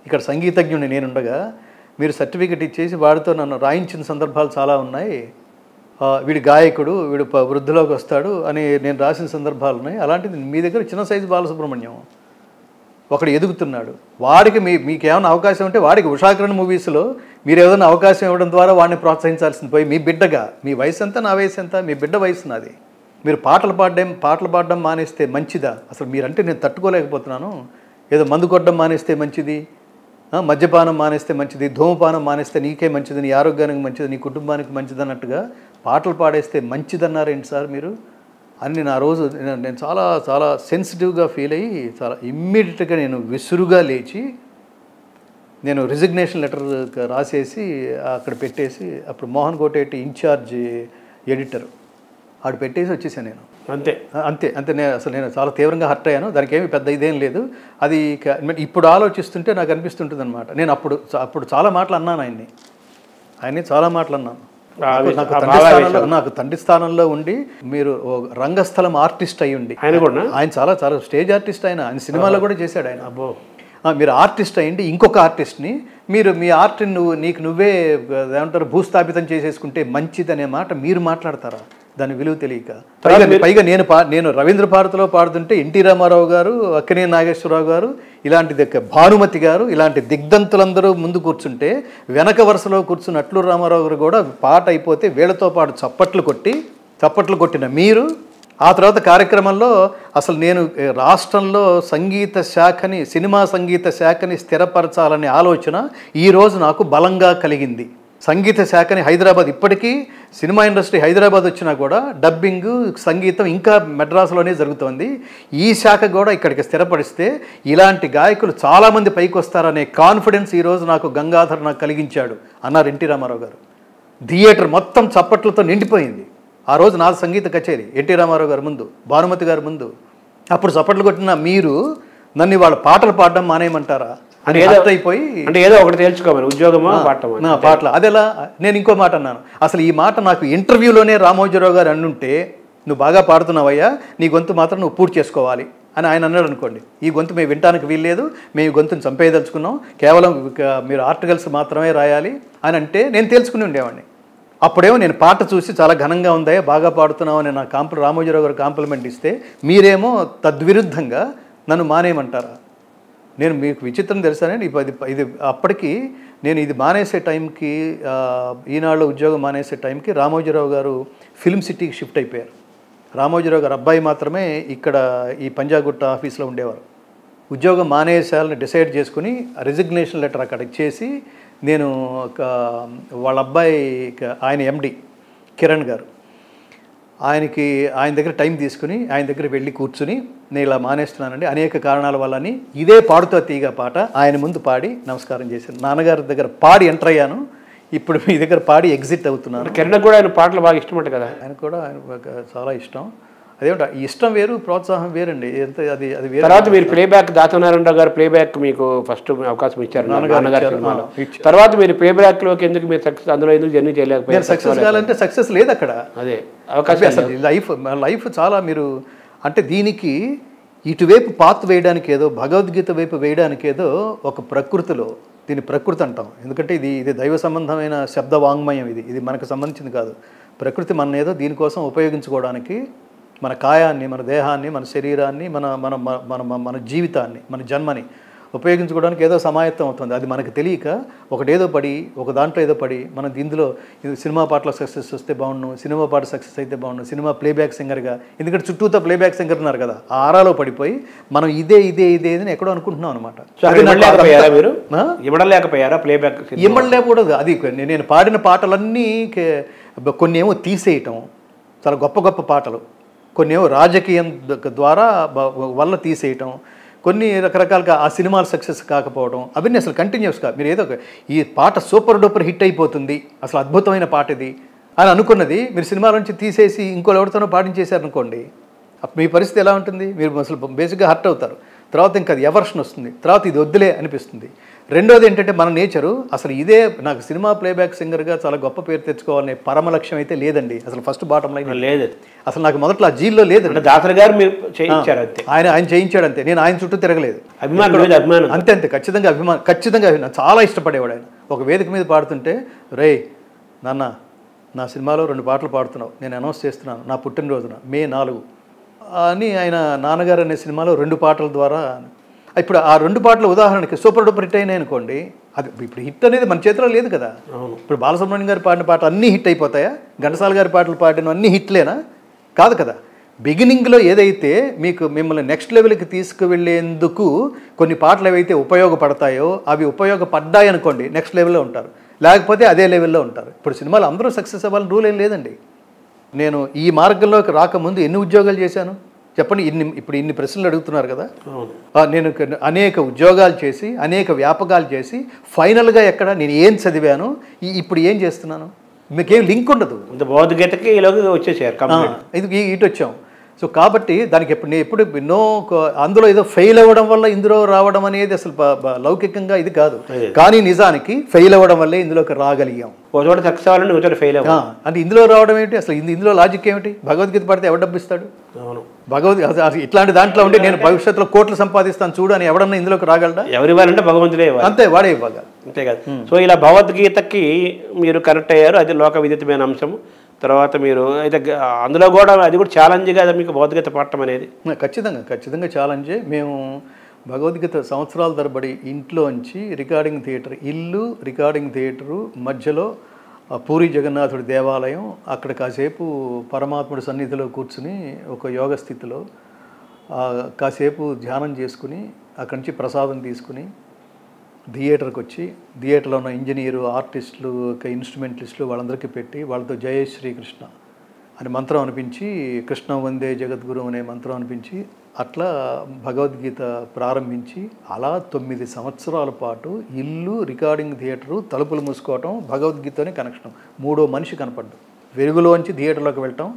B: ఇక్కడ సంగీతజ్ఞుని నేనుండగా మీరు సర్టిఫికెట్ ఇచ్చేసి వాడితో నన్ను రాయించిన సందర్భాలు చాలా ఉన్నాయి. వీడి గాయకుడు, వీడు వృద్ధిలోకి వస్తాడు అని నేను రాసిన సందర్భాలు ఉన్నాయి. అలాంటిది మీ దగ్గర చిన్న సైజు బాలసుబ్రహ్మణ్యం ఒకడు ఎదుగుతున్నాడు, వాడికి మీకేమైనా అవకాశం ఉంటే వాడికి ఉషాకిరణ్ మూవీస్లో మీరు ఏదైనా అవకాశం ఇవ్వడం ద్వారా వాడిని ప్రోత్సహించాల్సింది పోయి, మీ బిడ్డగా, మీ వయసు ఎంత, నా వయసు ఎంత, మీ బిడ్డ వయసు నాది, మీరు పాటలు పాడడం మానేస్తే మంచిదా? అసలు మీరంటే నేను తట్టుకోలేకపోతున్నాను. ఏదో మందు కొట్టడం మానేస్తే మంచిది, మద్యపానం మానేస్తే మంచిది, ధూమపానం మానేస్తే నీకే మంచిది, నీ ఆరోగ్యానికి మంచిది, నీ కుటుంబానికి మంచిది అన్నట్టుగా పాటలు పాడేస్తే మంచిదన్నారేంటి సార్ మీరు అని నేను ఆ రోజు నేను చాలా చాలా సెన్సిటివ్గా ఫీల్ అయ్యి చాలా ఇమ్మీడియట్గా నేను విసురుగా లేచి నేను రిజిగ్నేషన్ లెటర్ రాసేసి అక్కడ పెట్టేసి, అప్పుడు మోహన్ కోటేటి ఇన్ఛార్జ్ ఎడిటర్ ఆడు పెట్టేసి వచ్చేసాను నేను. అంతే అంతే అంతే నేను చాలా తీవ్రంగా హర్ట్ అయ్యాను. దానికి ఏమి పెద్ద ఇదేం లేదు. అది ఇప్పుడు ఆలోచిస్తుంటే నాకు అనిపిస్తుంటుంది అనమాట. నేను అప్పుడు చాలా మాటలు అన్నాను ఆయన్ని చాలా మాటలు అన్నాను. నాకు తండ్రి స్థానంలో ఉండి మీరు రంగస్థలం ఆర్టిస్ట్ అయ్యి ఉండి, ఆయన చాలా చాలా స్టేజ్ ఆర్టిస్ట్, ఆయన సినిమాలో కూడా చేశాడు ఆయన. మీరు ఆర్టిస్ట్ అయ్యిండి ఇంకొక ఆర్టిస్ట్ని మీరు మీ ఆర్ట్ని నువ్వే ఏమంటారు భూస్థాపితం చేసేసుకుంటే మంచిది అనే మాట మీరు మాట్లాడతారా? దాని విలువ తెలియక. పైగా నేను రవీంద్ర భారతిలో పాడుతుంటే ఎన్టీ రామారావు గారు, అక్కినేని నాగేశ్వరరావు గారు, ఇలాంటి భానుమతి గారు, ఇలాంటి దిగ్ధంతులందరూ ముందు కూర్చుంటే వెనక వరుసలో కూర్చున్న అట్లూరు రామారావు గారు కూడా పాట అయిపోతే వీళ్ళతో పాటు చప్పట్లు కొట్టిన మీరు, ఆ తర్వాత కార్యక్రమంలో అసలు నేను రాష్ట్రంలో సంగీత శాఖని, సినిమా సంగీత శాఖని స్థిరపరచాలనే ఆలోచన ఈరోజు నాకు బలంగా కలిగింది. సంగీత శాఖని హైదరాబాద్, ఇప్పటికీ సినిమా ఇండస్ట్రీ హైదరాబాద్ వచ్చినా కూడా డబ్బింగ్, సంగీతం ఇంకా మెడ్రాస్లోనే జరుగుతుంది. ఈ శాఖ కూడా ఇక్కడికి స్థిరపరిస్తే ఇలాంటి గాయకులు చాలామంది పైకి వస్తారనే కాన్ఫిడెన్స్ ఈరోజు నాకు గంగాధర్ నాకు కలిగించాడు అన్నారు ఎన్టీ రామారావు గారు. థియేటర్ మొత్తం చప్పట్లతో నిండిపోయింది. ఆ రోజు నా సంగీత కచేరీ ఎన్టీ రామారావు గారి ముందు, భానుమతి గారి ముందు. అప్పుడు చప్పట్లు కొట్టిన మీరు నన్ను వాళ్ళ పాటలు పాడడం మానేయమంటారా అని అయిపోయి,
A: అంటే ఏదో ఒకటి తేల్చుకోమని ఉద్యోగమా
B: పాటలు అదెలా. నేను ఇంకో మాట అన్నాను, అసలు ఈ మాట నాకు ఇంటర్వ్యూలోనే రామోజీరావు గారు అన్నుంటే నువ్వు బాగా పాడుతున్నావయ్యా, నీ గొంతు మాత్రం నువ్వు పూర్తి చేసుకోవాలి అని ఆయన అన్నాడు అనుకోండి, ఈ గొంతు మేము వినడానికి వీల్లేదు, మేము ఈ గొంతుని చంపేయదలుచుకున్నాం, కేవలం మీరు ఆర్టికల్స్ మాత్రమే రాయాలి అని అంటే నేను తేల్చుకుని ఉండేవాడిని. అప్పుడేమో నేను పాట చూసి చాలా ఘనంగా ఉందా, బాగా పాడుతున్నావు అని నా రామోజీరావు గారు కాంప్లిమెంట్ ఇస్తే మీరేమో తద్విరుద్ధంగా నన్ను మానేయమంటారా? నేను మీకు విచిత్రం తెలుసానండి, ఇది అప్పటికి నేను ఇది మానేసే టైంకి, ఈనాడులో ఉద్యోగం మానేసే టైంకి రామోజీరావు గారు ఫిల్మ్ సిటీకి షిఫ్ట్ అయిపోయారు. రామోజీరావు గారు అబ్బాయి మాత్రమే ఇక్కడ ఈ పంజాగుట్ట ఆఫీస్లో ఉండేవారు. ఉద్యోగం మానేసేయాలని డిసైడ్ చేసుకుని రిజిగ్నేషన్ లెటర్ అక్కడ ఇచ్చేసి నేను వాళ్ళ అబ్బాయి, ఆయన ఎండి కిరణ్ గారు, ఆయన దగ్గర టైం తీసుకుని ఆయన దగ్గర వెళ్ళి కూర్చుని నేను ఇలా మానేస్తున్నానండి అనేక కారణాల వల్లని ఇదే పాడుతో తీగ పాట ఆయన ముందు పాడి నమస్కారం చేశాను. నాన్నగారి దగ్గర పాడి ఎంటర్ అయ్యాను, ఇప్పుడు మీ దగ్గర పాడి ఎగ్జిట్ అవుతున్నాను.
A: కిరణ్ కూడా ఆయన పాటలు బాగా ఇష్టం కదా?
B: ఆయన కూడా చాలా ఇష్టం. అదేమిట ఇష్టం వేరు, ప్రోత్సాహం వేరండి. అది అది వేరు.
A: తర్వాత మీరు ప్లేబ్యాక్ దాసనారాయణరావు గారు ప్లేబ్యాక్ మీకు ఫస్ట్ అవకాశం ఇచ్చారు నాన్నగారి సినిమాలో. తర్వాత మీరు ప్లేబ్యాక్లోకి ఎందుకు మీరు సక్సెస్ అందులో ఎందుకు జర్నీ చేయలేకపోయారు?
B: సక్సెస్ కావాలంటే సక్సెస్ లేదు అక్కడ.
A: అదే అవకాశం
B: అసలు లైఫ్ చాలా మీరు అంటే దీనికి ఇటువైపు పాత్ వేయడానికి ఏదో భగవద్గీత వైపు వేయడానికి ఏదో ఒక ప్రకృతిలో దీన్ని ప్రకృతి అంటాం. ఎందుకంటే ఇది దైవ సంబంధమైన శబ్ద వాంగ్మయం. ఇది మనకు సంబంధించింది కాదు. ప్రకృతి మన ఏదో దీనికోసం ఉపయోగించుకోవడానికి మన కాయాన్ని, మన దేహాన్ని, మన శరీరాన్ని, మన మన మన మన జీవితాన్ని, మన జన్మని ఉపయోగించుకోవడానికి ఏదో సమాయత్తం అవుతుంది. అది మనకు తెలియక ఒకటేదో పడి ఒక దాంట్లో ఏదో పడి మనం ఇందులో సినిమా పాటలో సక్సెస్ వస్తే బాగుండు, సినిమా పాట సక్సెస్ అయితే బాగుండు, సినిమా ప్లేబ్యాక్ సింగర్గా, ఎందుకంటే చుట్టూతో ప్లేబ్యాక్ సింగర్ ఉన్నారు కదా, ఆ ఆరాలో పడిపోయి మనం ఇదే అని ఎక్కడో అనుకుంటున్నాం అనమాట. ఇమ్మడలేకూడదు. అది నేను పాడిన పాటలన్నీ కొన్ని ఏమో తీసేయటం, చాలా గొప్ప గొప్ప పాటలు, కొన్ని ఏమో రాజకీయం ద్వారా వల్ల తీసేయటం, కొన్ని రకరకాలుగా ఆ సినిమాలు సక్సెస్ కాకపోవడం, అవన్నీ అసలు కంటిన్యూస్గా మీరు ఏదో ఈ పాట సూపర్ డూపర్ హిట్ అయిపోతుంది, అసలు అద్భుతమైన పాట ఇది అని అనుకున్నది మీరు సినిమాల నుంచి తీసేసి ఇంకో ఎవరితోనో పాటించేశారనుకోండి, మీ పరిస్థితి ఎలా ఉంటుంది? మీరు అసలు బేసిక్గా హర్ట్ అవుతారు. తర్వాత ఇంకా అది ఎవర్షన్ వస్తుంది, తర్వాత ఇది వద్దులే అనిపిస్తుంది. రెండోది ఏంటంటే మన నేచరు అసలు ఇదే నాకు సినిమా ప్లేబ్యాక్ సింగర్గా చాలా గొప్ప పేరు తెచ్చుకోవాలనే పరమ లక్ష్యం అయితే లేదండి. అసలు ఫస్ట్ బాటం లైన్
A: లేదు.
B: అసలు నాకు మొదట్లో ఆ జీల్లో లేదు.
A: దాసరి గారు మీరు చేయించారు అంతే,
B: ఆయన చేయించాడు అంతే. నేను ఆయన చుట్టూ తిరగలేదు.
A: అభిమానం
B: అంతే ఖచ్చితంగా ఖచ్చితంగా చాలా ఇష్టపడేవాడు ఆయన. ఒక వేదిక మీద పాడుతుంటే, రే నాన్న నా సినిమాలో 2 పాటలు పాడుతున్నావు, నేను అనౌన్స్ చేస్తున్నాను నా పుట్టినరోజున May 4 అని ఆయన నాన్నగారు అనే సినిమాలో 2 పాటల ద్వారా. ఇప్పుడు ఆ 2 పాటల ఉదాహరణకి సూపర్ డూపర్ హిట్ అయినాయి అనుకోండి, అది ఇప్పుడు హిట్ అనేది మన చేతిలో లేదు కదా. ఇప్పుడు బాలసుబ్రహ్మణ్యం గారు పాడిన పాట అన్నీ హిట్ అయిపోతాయా? ఘంటసాల గారి పాటలు పాడిన అన్నీ హిట్లేనా? కాదు కదా. బిగినింగ్లో ఏదైతే మిమ్మల్ని నెక్స్ట్ లెవెల్కి తీసుకువెళ్ళేందుకు కొన్ని పాటలు ఏవైతే ఉపయోగపడతాయో అవి ఉపయోగపడ్డాయి అనుకోండి, నెక్స్ట్ లెవెల్లో ఉంటారు, లేకపోతే అదే లెవెల్లో ఉంటారు. ఇప్పుడు సినిమాలు అందరూ సక్సెస్ అవ్వాలని రూల్ ఏం లేదండి. నేను ఈ మార్గంలోకి రాకముందు ఎన్ని ఉద్యోగాలు చేశాను చెప్పండి. ఇప్పుడు ఇన్ని ప్రశ్నలు అడుగుతున్నారు కదా. నేను అనేక ఉద్యోగాలు చేసి అనేక వ్యాపకాలు చేసి ఫైనల్గా ఎక్కడ నేను ఏం చదివాను, ఇప్పుడు ఏం చేస్తున్నాను, మీకేం లింక్ ఉండదు.
A: భగవద్గీతకి వచ్చేసారు,
B: ఇటు వచ్చాం. సో కాబట్టి దానికి ఎప్పుడు ఎన్నో అందులో ఏదో ఫెయిల్ అవ్వడం వల్ల ఇందులో రావడం అనేది అసలు లౌకికంగా ఇది కాదు. కానీ నిజానికి ఫెయిల్ అవ్వడం వల్లే ఇందులోకి రాగలిగాం.
A: ఫెయిల్
B: అంటే ఇందులో రావడం ఏమిటి? అసలు ఇందులో లాజిక్ ఏమిటి? భగవద్గీత పడితే ఎవరు డబ్బు ఇస్తాడు? ఇట్లాంటి దాంట్లో ఉంటే నేను భవిష్యత్తులో కోట్లు సంపాదిస్తాను చూడు అని ఎవడన్నా ఇందులోకి రాగలడా?
A: ఎవరి వాళ్ళంటే భగవంతుడే
B: అంతే, వాడే ఇవ్వాలి
A: అంతే కదా. సో ఇలా భగవద్గీతకి మీరు కనెక్ట్ అయ్యారు, అది లోక విదితమైన అంశము. తర్వాత మీరు అయితే అందులో కూడా అది కూడా ఛాలెంజ్గా మీకు భగవద్గీత పాడటం అనేది
B: ఖచ్చితంగా ఛాలెంజే. మేము భగవద్గీత సంవత్సరాల తరబడి ఇంట్లోంచి రికార్డింగ్ థియేటర్, ఇల్లు రికార్డింగ్ థియేటరు మధ్యలో పూరి జగన్నాథుడి దేవాలయం, అక్కడ కాసేపు పరమాత్ముడి సన్నిధిలో కూర్చుని ఒక యోగ స్థితిలో కాసేపు ధ్యానం చేసుకుని అక్కడి నుంచి ప్రసాదం తీసుకుని థియేటర్కి వచ్చి థియేటర్లో ఉన్న ఇంజనీరు, ఆర్టిస్టులు, ఇన్స్ట్రుమెంటలిస్టులు వాళ్ళందరికీ పెట్టి వాళ్ళతో జయ శ్రీకృష్ణ అని మంత్రం అనిపించి, కృష్ణ వందే జగద్గురు అనే మంత్రం అనిపించి అట్లా భగవద్గీత ప్రారంభించి అలా 9 సంవత్సరాల పాటు ఇల్లు రికార్డింగ్ థియేటరు తలుపులు మూసుకోవటం, భగవద్గీతనే కనెక్షన్. 3వ మనిషి కనపడ్డు. వెలుగులోంచి థియేటర్లోకి వెళ్ళటం,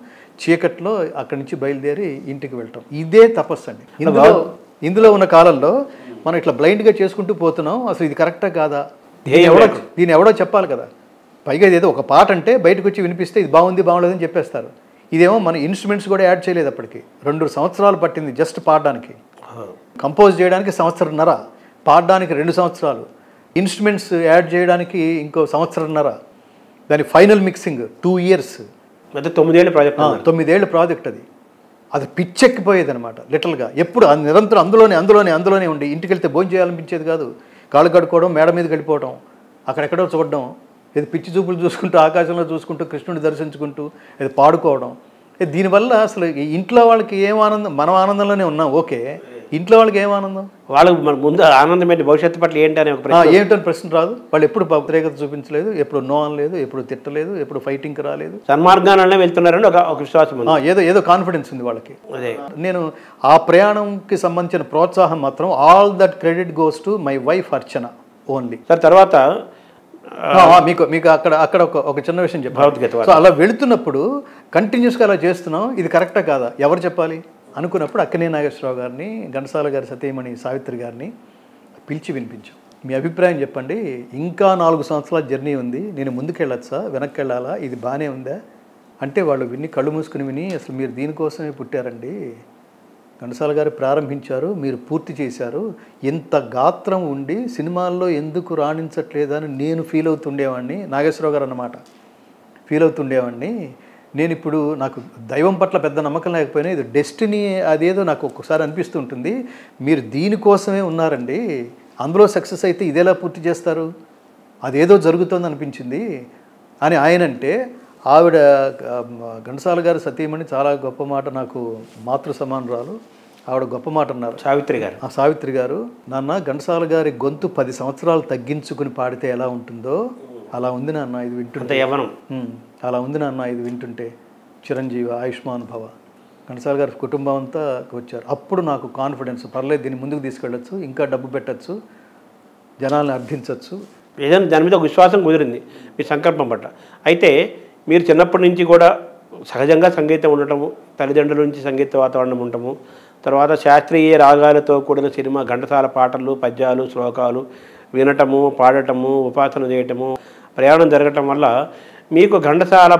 B: చీకట్లో అక్కడి నుంచి బయలుదేరి ఇంటికి వెళ్ళటం, ఇదే తపస్సు అండి. ఇందులో ఉన్న కాలంలో మనం ఇట్లా బ్లైండ్గా చేసుకుంటూ పోతున్నాం. అసలు ఇది కరెక్టా కాదా? దీన్ని ఎవడో చెప్పాలి కదా. పైగా ఇదేదో ఒక పాట అంటే బయటకు వచ్చి వినిపిస్తే ఇది బాగుంది బాగుండదని చెప్పేస్తారు. ఇదేమో మన ఇన్స్ట్రుమెంట్స్ కూడా యాడ్ చేయలేదు. అప్పటికి 2 సంవత్సరాలు పట్టింది జస్ట్ పాడడానికి. కంపోజ్ చేయడానికి 1.5 సంవత్సరం, పాడడానికి 2 సంవత్సరాలు, ఇన్స్ట్రుమెంట్స్ యాడ్ చేయడానికి ఇంకో 1.5 సంవత్సరం, దాని ఫైనల్ మిక్సింగ్ 2 years.
A: 9 ఏళ్ళ ప్రాజెక్ట్.
B: 9 ఏళ్ళ ప్రాజెక్ట్ అది పిచ్చెక్కిపోయేది అనమాట లిటరల్గా. ఎప్పుడు నిరంతరం అందులోనే ఉండి ఇంటికి వెళ్తే భోజనం చేయాలనిపించేది కాదు. కాళ్ళు కడుక్కోవడం, మేడ మీదకి వెళ్ళిపోవడం, అక్కడెక్కడో చూడడం, ఏదో పిచ్చి చూపులు చూసుకుంటూ ఆకాశంలో చూసుకుంటూ కృష్ణుడిని దర్శించుకుంటూ ఏదో పాడుకోవడం. దీనివల్ల అసలు ఇంట్లో వాళ్ళకి ఏం ఆనందం, మనం ఆనందంలోనే ఉన్నాం ఓకే, ఇంట్లో వాళ్ళకి ఏం ఆనందం?
A: వాళ్ళకు ముందు ఆనందం ఏంటి, భవిష్యత్తు పట్ల ఏంటి అనే ఒక ప్రశ్న.
B: ఏమిటని ప్రశ్న రాదు. వాళ్ళు ఎప్పుడు వ్యతిరేకత చూపించలేదు, ఎప్పుడు నో అనలేదు, ఎప్పుడు తిట్టలేదు, ఎప్పుడు ఫైటింగ్కి రాలేదు.
A: సన్మార్గాలనే వెళ్తున్నారని ఒక విశ్వాసం ఉంది.
B: ఏదో కాన్ఫిడెన్స్ ఉంది వాళ్ళకి.
A: అదే
B: నేను ఆ ప్రయాణంకి సంబంధించిన ప్రోత్సాహం మాత్రం all that credit goes to my wife Archana only.
A: Sir తర్వాత
B: మీకు అక్కడ ఒక చిన్న విషయం చెప్పాలి.
A: భగవద్గీత
B: సో అలా వెళుతున్నప్పుడు కంటిన్యూస్గా అలా చేస్తున్నాం, ఇది కరెక్టా కాదా ఎవరు చెప్పాలి అనుకున్నప్పుడు అక్కినేని నాగేశ్వరరావు గారిని, ఘంటసాల గారి సతీమణి సావిత్రి గారిని పిలిచి వినిపించాం. మీ అభిప్రాయం చెప్పండి, ఇంకా 4 సంవత్సరాల జర్నీ ఉంది, నేను ముందుకెళ్ళొచ్చా వెనక్కి వెళ్ళాలా, ఇది బాగానే ఉందా అంటే వాళ్ళు కళ్ళు మూసుకుని విని, అసలు మీరు దీనికోసమే పుట్టారండి, ఘంటసాల గారు ప్రారంభించారు, మీరు పూర్తి చేశారు, ఇంత గాత్రం ఉండి సినిమాల్లో ఎందుకు రాణించట్లేదని నేను ఫీల్ అవుతుండేవాడిని, నాగేశ్వరరావు గారు అన్నమాట, ఫీల్ అవుతుండేవాడిని. నేను ఇప్పుడు నాకు దైవం పట్ల పెద్ద నమ్మకం లేకపోయినా ఇది డెస్టినీ అదేదో నాకు ఒక్కొక్కసారి అనిపిస్తూ ఉంటుంది, మీరు దీనికోసమే ఉన్నారండి, అందులో సక్సెస్ అయితే ఇదేలా పూర్తి చేస్తారు, అదేదో జరుగుతుంది అనిపించింది అని ఆయనంటే, ఆవిడ ఘంటసాల గారి సతీమణి చాలా గొప్ప మాట, నాకు మాతృ సమానురాలు, ఆవిడ గొప్ప మాట అన్నారు
A: సావిత్రి గారు.
B: ఆ సావిత్రి గారు, నాన్న ఘంటసాల గారి గొంతు 10 సంవత్సరాలు తగ్గించుకుని పాడితే ఎలా ఉంటుందో అలా ఉంది నాన్న ఇది వింటుంటే, అలా ఉంది నాన్న ఇది వింటుంటే, చిరంజీవి ఆయుష్మాన్ భవ, ఘంటసాల గారి కుటుంబం అంతా వచ్చారు. అప్పుడు నాకు కాన్ఫిడెన్స్, పర్లేదు దీన్ని ముందుకు తీసుకెళ్ళచ్చు, ఇంకా డబ్బు పెట్టచ్చు, జనాల్ని అర్థించవచ్చు,
A: ఏదైనా దాని మీద ఒక విశ్వాసం కుదిరింది మీ సంకల్పం పట్ల. అయితే మీరు చిన్నప్పటి నుంచి కూడా సహజంగా సంగీతం ఉండటము, తల్లిదండ్రుల నుంచి సంగీత వాతావరణం ఉండటము, తర్వాత శాస్త్రీయ రాగాలతో కూడిన సినిమా ఘంటసాల పాటలు, పద్యాలు, శ్లోకాలు వినటము, పాడటము, ఉపాసన చేయటము, ప్రయాణం జరగటం వల్ల మీకు ఘంటసాల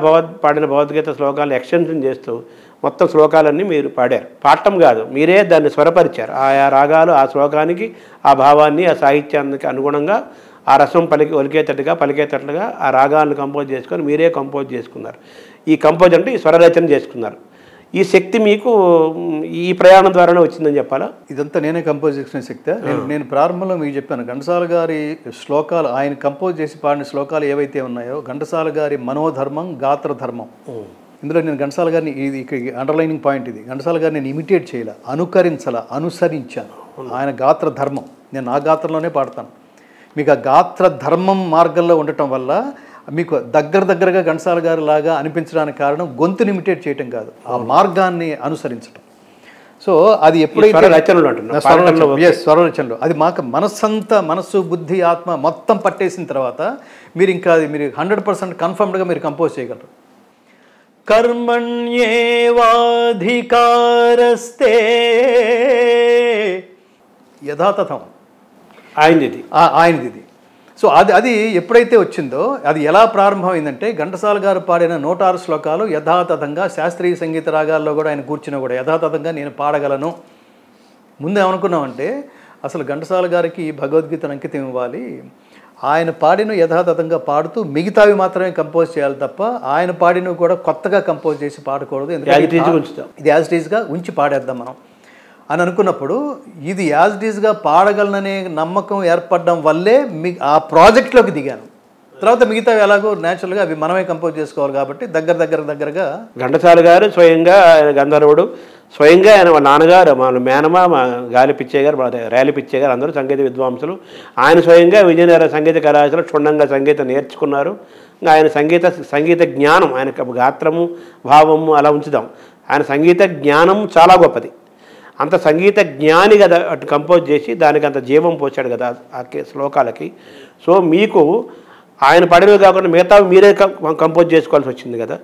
A: పాడిన భగవద్గీత శ్లోకాలను ఎక్స్టెన్షన్ చేస్తూ మొత్తం శ్లోకాలన్నీ మీరు పాడారు. పాడటం కాదు, మీరే దాన్ని స్వరపరిచారు. ఆయా రాగాలు ఆ శ్లోకానికి, ఆ భావాన్ని, ఆ సాహిత్యానికి అనుగుణంగా ఆ రసం పలికేటట్టుగా ఆ రాగాలను కంపోజ్ చేసుకొని మీరే కంపోజ్ చేసుకున్నారు. ఈ కంపోజ్ అంటే ఈ స్వరరచన చేసుకున్నారు. ఈ శక్తి మీకు ఈ ప్రయాణం ద్వారానే వచ్చిందని చెప్పాలా?
B: ఇదంతా నేనే కంపోజ్ చేసిన శక్తి. నేను ప్రారంభంలో మీకు చెప్పాను, ఘంటసాల గారి శ్లోకాలు, ఆయన కంపోజ్ చేసి పాడిన శ్లోకాలు ఏవైతే ఉన్నాయో, ఘంటసాల గారి మనోధర్మం, గాత్రధర్మం, ఇందులో నేను ఘంటసాల గారిని, ఇది అండర్లైనింగ్ పాయింట్, ఇది ఘంటసాల గారిని నేను ఇమిటేట్ చేయలే, అనుసరించాను. ఆయన గాత్రధర్మం, నేను నా గాత్రంలోనే పాడతాను. మీకు ఆ గాత్రధర్మం మార్గంలో ఉండటం వల్ల మీకు దగ్గరగా ఘంటసాల గారి లాగా అనిపించడానికి కారణం గొంతుని ఇమిటేట్ చేయటం కాదు, ఆ మార్గాన్ని అనుసరించడం. సో అది ఎప్పుడైతే స్వరరచనలో అది మాకు మనస్సు, బుద్ధి, ఆత్మ మొత్తం పట్టేసిన తర్వాత మీరు ఇంకా అది మీరు 100% కన్ఫర్మ్డ్గా మీరు కంపోజ్ చేయగలరు. కర్మణ్యేవాధికారస్తే యథాతథం ఆయనది. సో అది ఎప్పుడైతే వచ్చిందో, అది ఎలా ప్రారంభమైందంటే, ఘంటసాల గారు పాడిన 106 శ్లోకాలు యథాతథంగా శాస్త్రీయ సంగీత రాగాల్లో కూడా ఆయన కూర్చున్నా కూడా యథాతథంగా నేను పాడగలను. ముందు ఏమనుకున్నామంటే, అసలు ఘంటసాల గారికి భగవద్గీతను అంకితం ఇవ్వాలి, ఆయన పాడిన యథాతథంగా పాడుతూ మిగతావి మాత్రమే కంపోజ్ చేయాలి తప్ప ఆయన పాడినవి కూడా కొత్తగా కంపోజ్ చేసి పాడకూడదు, ఎందుకంటే ఇది యాజ్ ఇట్ ఈజ్గా ఉంచి పాడేద్దాం మనం అని అనుకున్నప్పుడు, ఇది యాజ్ ఇట్ ఈజ్గా పాడగలననే నమ్మకం ఏర్పడడం వల్లే ఆ ప్రాజెక్ట్లోకి దిగాను. తర్వాత మిగతా ఎలాగో న్యాచురల్గా అవి మనమే కంపోజ్ చేసుకోవాలి కాబట్టి దగ్గరగా
A: ఘంటసాల గారు స్వయంగా, ఆయన గంధర్వుడు స్వయంగా, ఆయన వాళ్ళ నాన్నగారు, మా మేనమా, మా రేలి పిచ్చయ్య గారు అందరూ సంగీత విద్వాంసులు. ఆయన స్వయంగా విజయనగర సంగీత కళాశాలలో క్షుణ్ణంగా సంగీతం నేర్చుకున్నారు. ఆయన సంగీత జ్ఞానం, ఆయన గాత్రము, భావము అలా ఉంచుదాం, ఆయన సంగీత జ్ఞానం చాలా గొప్పది. అంత సంగీత జ్ఞాని కదా అటు కంపోజ్ చేసి దానికి అంత జీవం పోసాడు కదా ఆ శ్లోకాలకి. సో మీకు ఆయన పాడినవి కాకుండా మిగతా మీరే కంపోజ్ చేసుకోవాల్సి వచ్చింది కదా.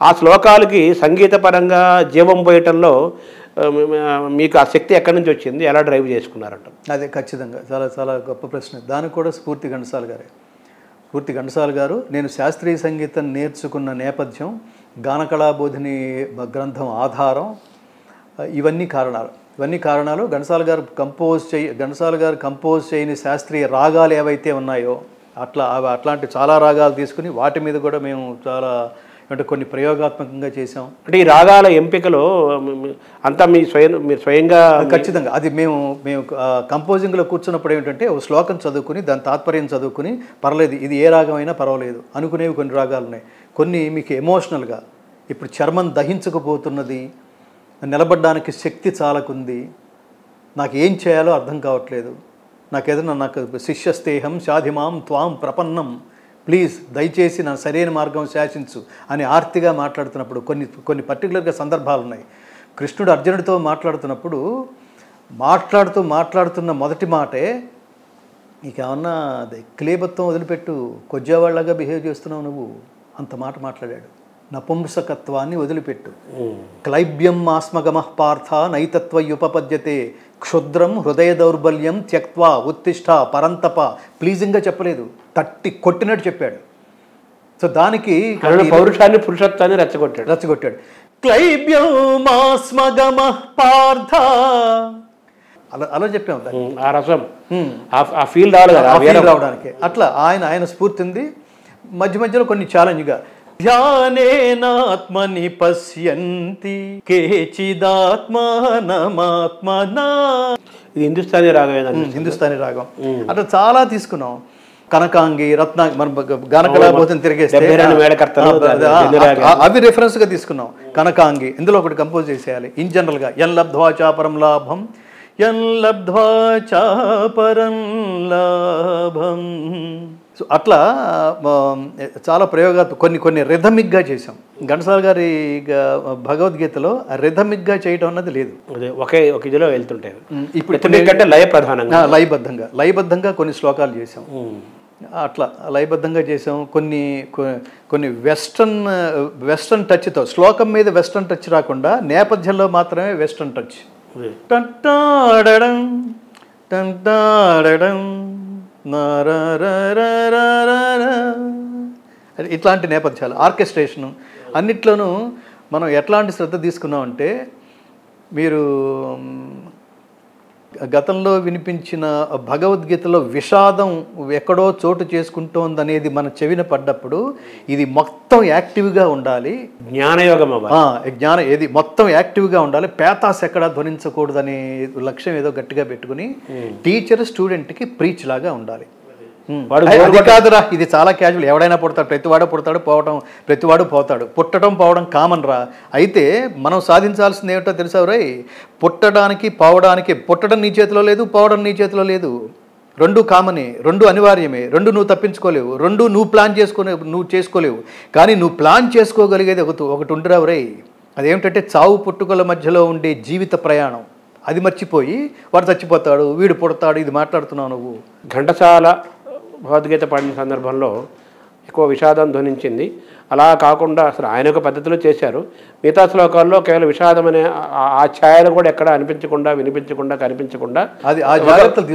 A: ఆ శ్లోకాలకి సంగీతపరంగా జీవం పోయటంలో మీకు ఆ శక్తి ఎక్కడి నుంచి వచ్చింది, ఎలా డ్రైవ్ చేసుకున్నారంట?
B: అదే ఖచ్చితంగా చాలా చాలా గొప్ప ప్రశ్న. దానికి కూడా స్ఫూర్తి ఘంటసాల గారు. నేను శాస్త్రీయ సంగీతం నేర్చుకున్న నేపథ్యం, గానకళాబోధిని గ్రంథం ఆధారం, ఇవన్నీ కారణాలు. ఘంటసాల గారు కంపోజ్ చేయని శాస్త్రీయ రాగాలు ఏవైతే ఉన్నాయో అట్లాంటి చాలా రాగాలు తీసుకుని వాటి మీద కూడా మేము చాలా కొన్ని ప్రయోగాత్మకంగా చేసాం.
A: అంటే ఈ రాగాల ఎంపికలో అంతా మీరు స్వయంగా
B: ఖచ్చితంగా అది మేము కంపోజింగ్లో కూర్చున్నప్పుడు ఏమిటంటే, ఒక శ్లోకం చదువుకుని దాని తాత్పర్యం చదువుకుని, పర్లేదు ఇది ఏ రాగమైనా పర్వాలేదు అనుకునేవి కొన్ని రాగాలు ఉన్నాయి. కొన్ని మీకు ఎమోషనల్గా, ఇప్పుడు చర్మం దహించకపోతున్నది, నిలబడడానికి శక్తి చాలకుంది, నాకు ఏం చేయాలో అర్థం కావట్లేదు, నాకు శిష్యస్తేహం శాధిమాం త్వాం ప్రపన్నం, ప్లీజ్ దయచేసి నా సరైన మార్గం శాసించు అని ఆర్తిగా మాట్లాడుతున్నప్పుడు కొన్ని పర్టికులర్గా సందర్భాలు ఉన్నాయి. కృష్ణుడు అర్జునుడితో మాట్లాడుతున్నప్పుడు మాట్లాడుతున్న మొదటి మాటే, నీకేమన్నా క్లేబత్వం వదిలిపెట్టు, కొజ్జేవాళ్ళగా బిహేవ్ చేస్తున్నావు నువ్వు, అంత మాట మాట్లాడాడు. నపుంసకత్వాన్ని వదిలిపెట్టు, క్లైబ్యం ఆస్మగమః పార్థ నైతత్వయుపపద్యతే, క్షుద్రం హృదయ దౌర్బల్యం త్యక్వా ఉత్తిష్ట పరంతప. ప్లీజింగ్గా చెప్పలేదు, తట్టి కొట్టినట్టు చెప్పాడు. సో దానికి
A: పౌరుషాన్ని పురుషత్వాన్ని
B: రెచ్చగొట్టాడు. క్లైబ్యం ఆస్మగమః పార్థ అలా చెప్పాము,
A: ఆ రసం ఆ ఫీల్ రావడానికి.
B: అట్లా ఆయన స్ఫూర్తి ఉంది. మధ్య మధ్యలో కొన్ని ఛాలెంజ్గా, ధ్యానేనాత్మని పశ్యంతి కేచిదాత్మానమాత్మనా,
A: ఇది హిందుస్థానీ రాగం.
B: అట్లా చాలా తీసుకున్నాం. కనకాంగి, రత్న, మన గనకలాబోతం తిరిగేస్తే అవి రెఫరెన్స్గా తీసుకున్నాం. కనకాంగి ఇందులో ఒకటి కంపోజ్ చేసేయాలి. ఇన్ జనరల్గా ఎన్ లబ్ధ్వా చాపరం లాభం, ఎన్ లబ్ధ్వా చాపరం లాభం. సో అట్లా చాలా ప్రయోగాలు కొన్ని రిథమిక్గా చేసాం. ఘంటసాల గారి భగవద్గీతలో రిథమిక్గా చేయటం అన్నది లేదు,
A: ఒకే ఇదిలో వెళ్తుంటాయి. ఇప్పుడు
B: లయబద్ధంగా కొన్ని శ్లోకాలు చేసాం. అట్లా లయబద్ధంగా చేసాం. కొన్ని వెస్టర్న్ టచ్తో, శ్లోకం మీద వెస్టర్న్ టచ్ రాకుండా నేపథ్యంలో మాత్రమే వెస్టర్న్ టచ్. టంటాడడం టంటాడడం ఇట్లాంటి నేపథ్యాలు, ఆర్కెస్ట్రేషను అన్నిట్లోనూ మనం ఎట్లాంటి శ్రద్ధ తీసుకున్నామంటే, మీరు గతంలో వినిపించిన భగవద్గీతలో విషాదం ఎక్కడో చోటు చేసుకుంటోందనేది మన చెవిన పడ్డప్పుడు, ఇది మొత్తం యాక్టివ్గా ఉండాలి,
A: జ్ఞానయోగం
B: ఏది మొత్తం యాక్టివ్గా ఉండాలి, పేతాస్ ఎక్కడా ధ్వనించకూడదనే లక్ష్యం ఏదో గట్టిగా పెట్టుకుని టీచర్ స్టూడెంట్కి ప్రీచ్ లాగా ఉండాలి. అది కాదురా, ఇది చాలా క్యాజువల్, ఎవడైనా పుడతాడు, ప్రతివాడు పోతాడు, పుట్టడం పోవడం కామన్ రా. అయితే మనం సాధించాల్సింది ఏమిటో తెలుసా రై, పుట్టడం నీ చేతిలో లేదు, పోవడం నీ చేతిలో లేదు. రెండు కామనే, రెండు అనివార్యమే, రెండు నువ్వు తప్పించుకోలేవు, రెండు నువ్వు చేసుకోలేవు. కానీ నువ్వు ప్లాన్ చేసుకోగలిగేది ఒకటి ఉంటురావు రై, అదేమిటంటే చావు పుట్టుకల మధ్యలో ఉండే జీవిత ప్రయాణం. అది మర్చిపోయి వాడు చచ్చిపోతాడు, వీడు పుడతాడు, ఇది మాట్లాడుతున్నావు నువ్వు.
A: ఘంటసాల భగవద్గీత పాడిన సందర్భంలో ఎక్కువ విషాదం ధ్వనించింది. అలా కాకుండా అసలు ఆయన ఒక పద్ధతిలో చేశారు. మిగతా శ్లోకాల్లో కేవలం విషాదం అనే ఆ ఛాయలు కూడా ఎక్కడ వినిపించకుండా కనిపించకుండా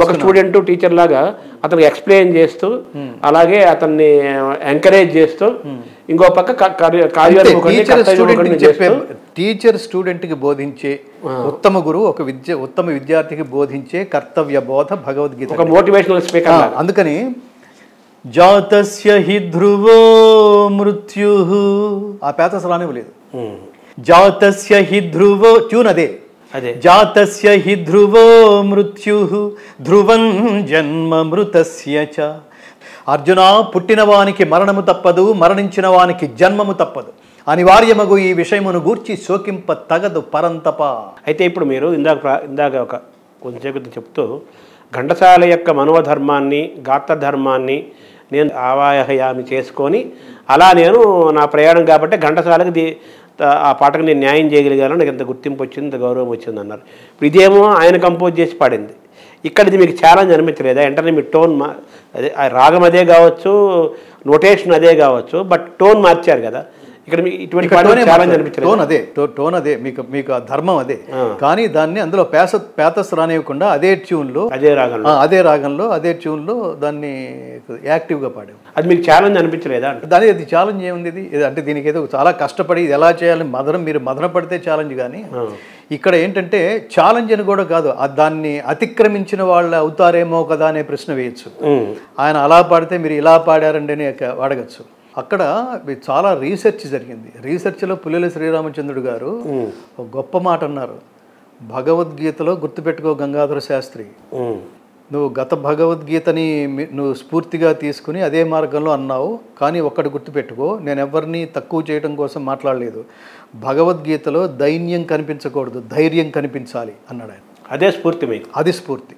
A: ఒక స్టూడెంట్ టీచర్ లాగా అతనికి ఎక్స్ప్లెయిన్ చేస్తూ, అలాగే అతన్ని ఎంకరేజ్ చేస్తూ, ఇంకో పక్క
B: టీచర్ స్టూడెంట్కి బోధించే ఉత్తమ గురువు, ఉత్తమ విద్యార్థికి బోధించే కర్తవ్య బోధ భగవద్గీత,
A: ఒక మోటివేషనల్ స్పీకర్.
B: అందుకని జాతస్య హి ధ్రువో మృత్యుః, ఆ పేతస్ రానివ్వలేదు. జాతస్య హి ధ్రువో, ట్యూన్ అదే, జాతస్య హి ధ్రువో మృత్యుః ధ్రువం జన్మ మృతస్య చ. అర్జున, పుట్టిన వానికి మరణము తప్పదు, మరణించిన వానికి జన్మము తప్పదు, అనివార్యమగు ఈ విషయమును గూర్చి శోకింప తగదు పరంతప.
A: అయితే ఇప్పుడు మీరు ఇందాక ఒక కొంచెం చెప్తూ ఘంటసాల యొక్క మనోధర్మాన్ని, గాత్రధర్మాన్ని నేను ఆవాహయామి చేసుకొని, అలా నేను నా ప్రయాణం కాబట్టి ఘంటసాలకి ఆ పాటకు నేను న్యాయం చేయగలిగాను, నాకు ఎంత గుర్తింపు వచ్చింది, ఇంత గౌరవం వచ్చింది అన్నారు. ఇప్పుడు ఇదేమో ఆయన కంపోజ్ చేసి పాడింది. ఇక్కడ ఇది మీకు ఛాలెంజ్ అనిపించలేదా? వెంటనే మీ టోన్ అదే రాగం అదే కావచ్చు, నోటేషన్ అదే కావచ్చు, బట్ టోన్ మార్చారు కదా. ఇక్కడ ఇటువంటి ఛాలెంజ్ అనిపించలేదు.
B: టోన్ అదే, మీకు ఆ ధర్మం అదే. కానీ దాన్ని అందులో పేతస్ రానివ్వకుండా అదే ట్యూన్లో, అదే ట్యూన్లో దాన్ని యాక్టివ్గా పాడాం.
A: అది మీకు ఛాలెంజ్ అనిపించలేదా?
B: అది ఛాలెంజ్ ఏముంది? ఇది అంటే దీనికి ఏదో చాలా కష్టపడి ఇది ఎలా చేయాలని మీరు మదన పడితే ఛాలెంజ్. కానీ ఇక్కడ ఏంటంటే ఛాలెంజ్ అని కూడా కాదు, దాన్ని అతిక్రమించిన వాళ్ళు అవుతారేమో కదా అనే ప్రశ్న వేయచ్చు. ఆయన అలా పాడితే మీరు ఇలా పాడారండి అని అడగచ్చు. అక్కడ చాలా రీసెర్చ్ జరిగింది. రీసెర్చ్లో పుల్లెల శ్రీరామచంద్రుడు గారు ఒక గొప్ప మాట అన్నారు. భగవద్గీతలో గుర్తుపెట్టుకో గంగాధర శాస్త్రి, నువ్వు గత భగవద్గీతని నువ్వు స్ఫూర్తిగా తీసుకుని అదే మార్గంలో అన్నావు, కానీ ఒక్కటి గుర్తుపెట్టుకో, నేను ఎవరిని తక్కువ చేయడం కోసం మాట్లాడలేదు. భగవద్గీతలో దైన్యం కనిపించకూడదు, ధైర్యం కనిపించాలి అన్నాడు ఆయన.
A: అదే స్ఫూర్తి మీకు.
B: అది స్ఫూర్తి.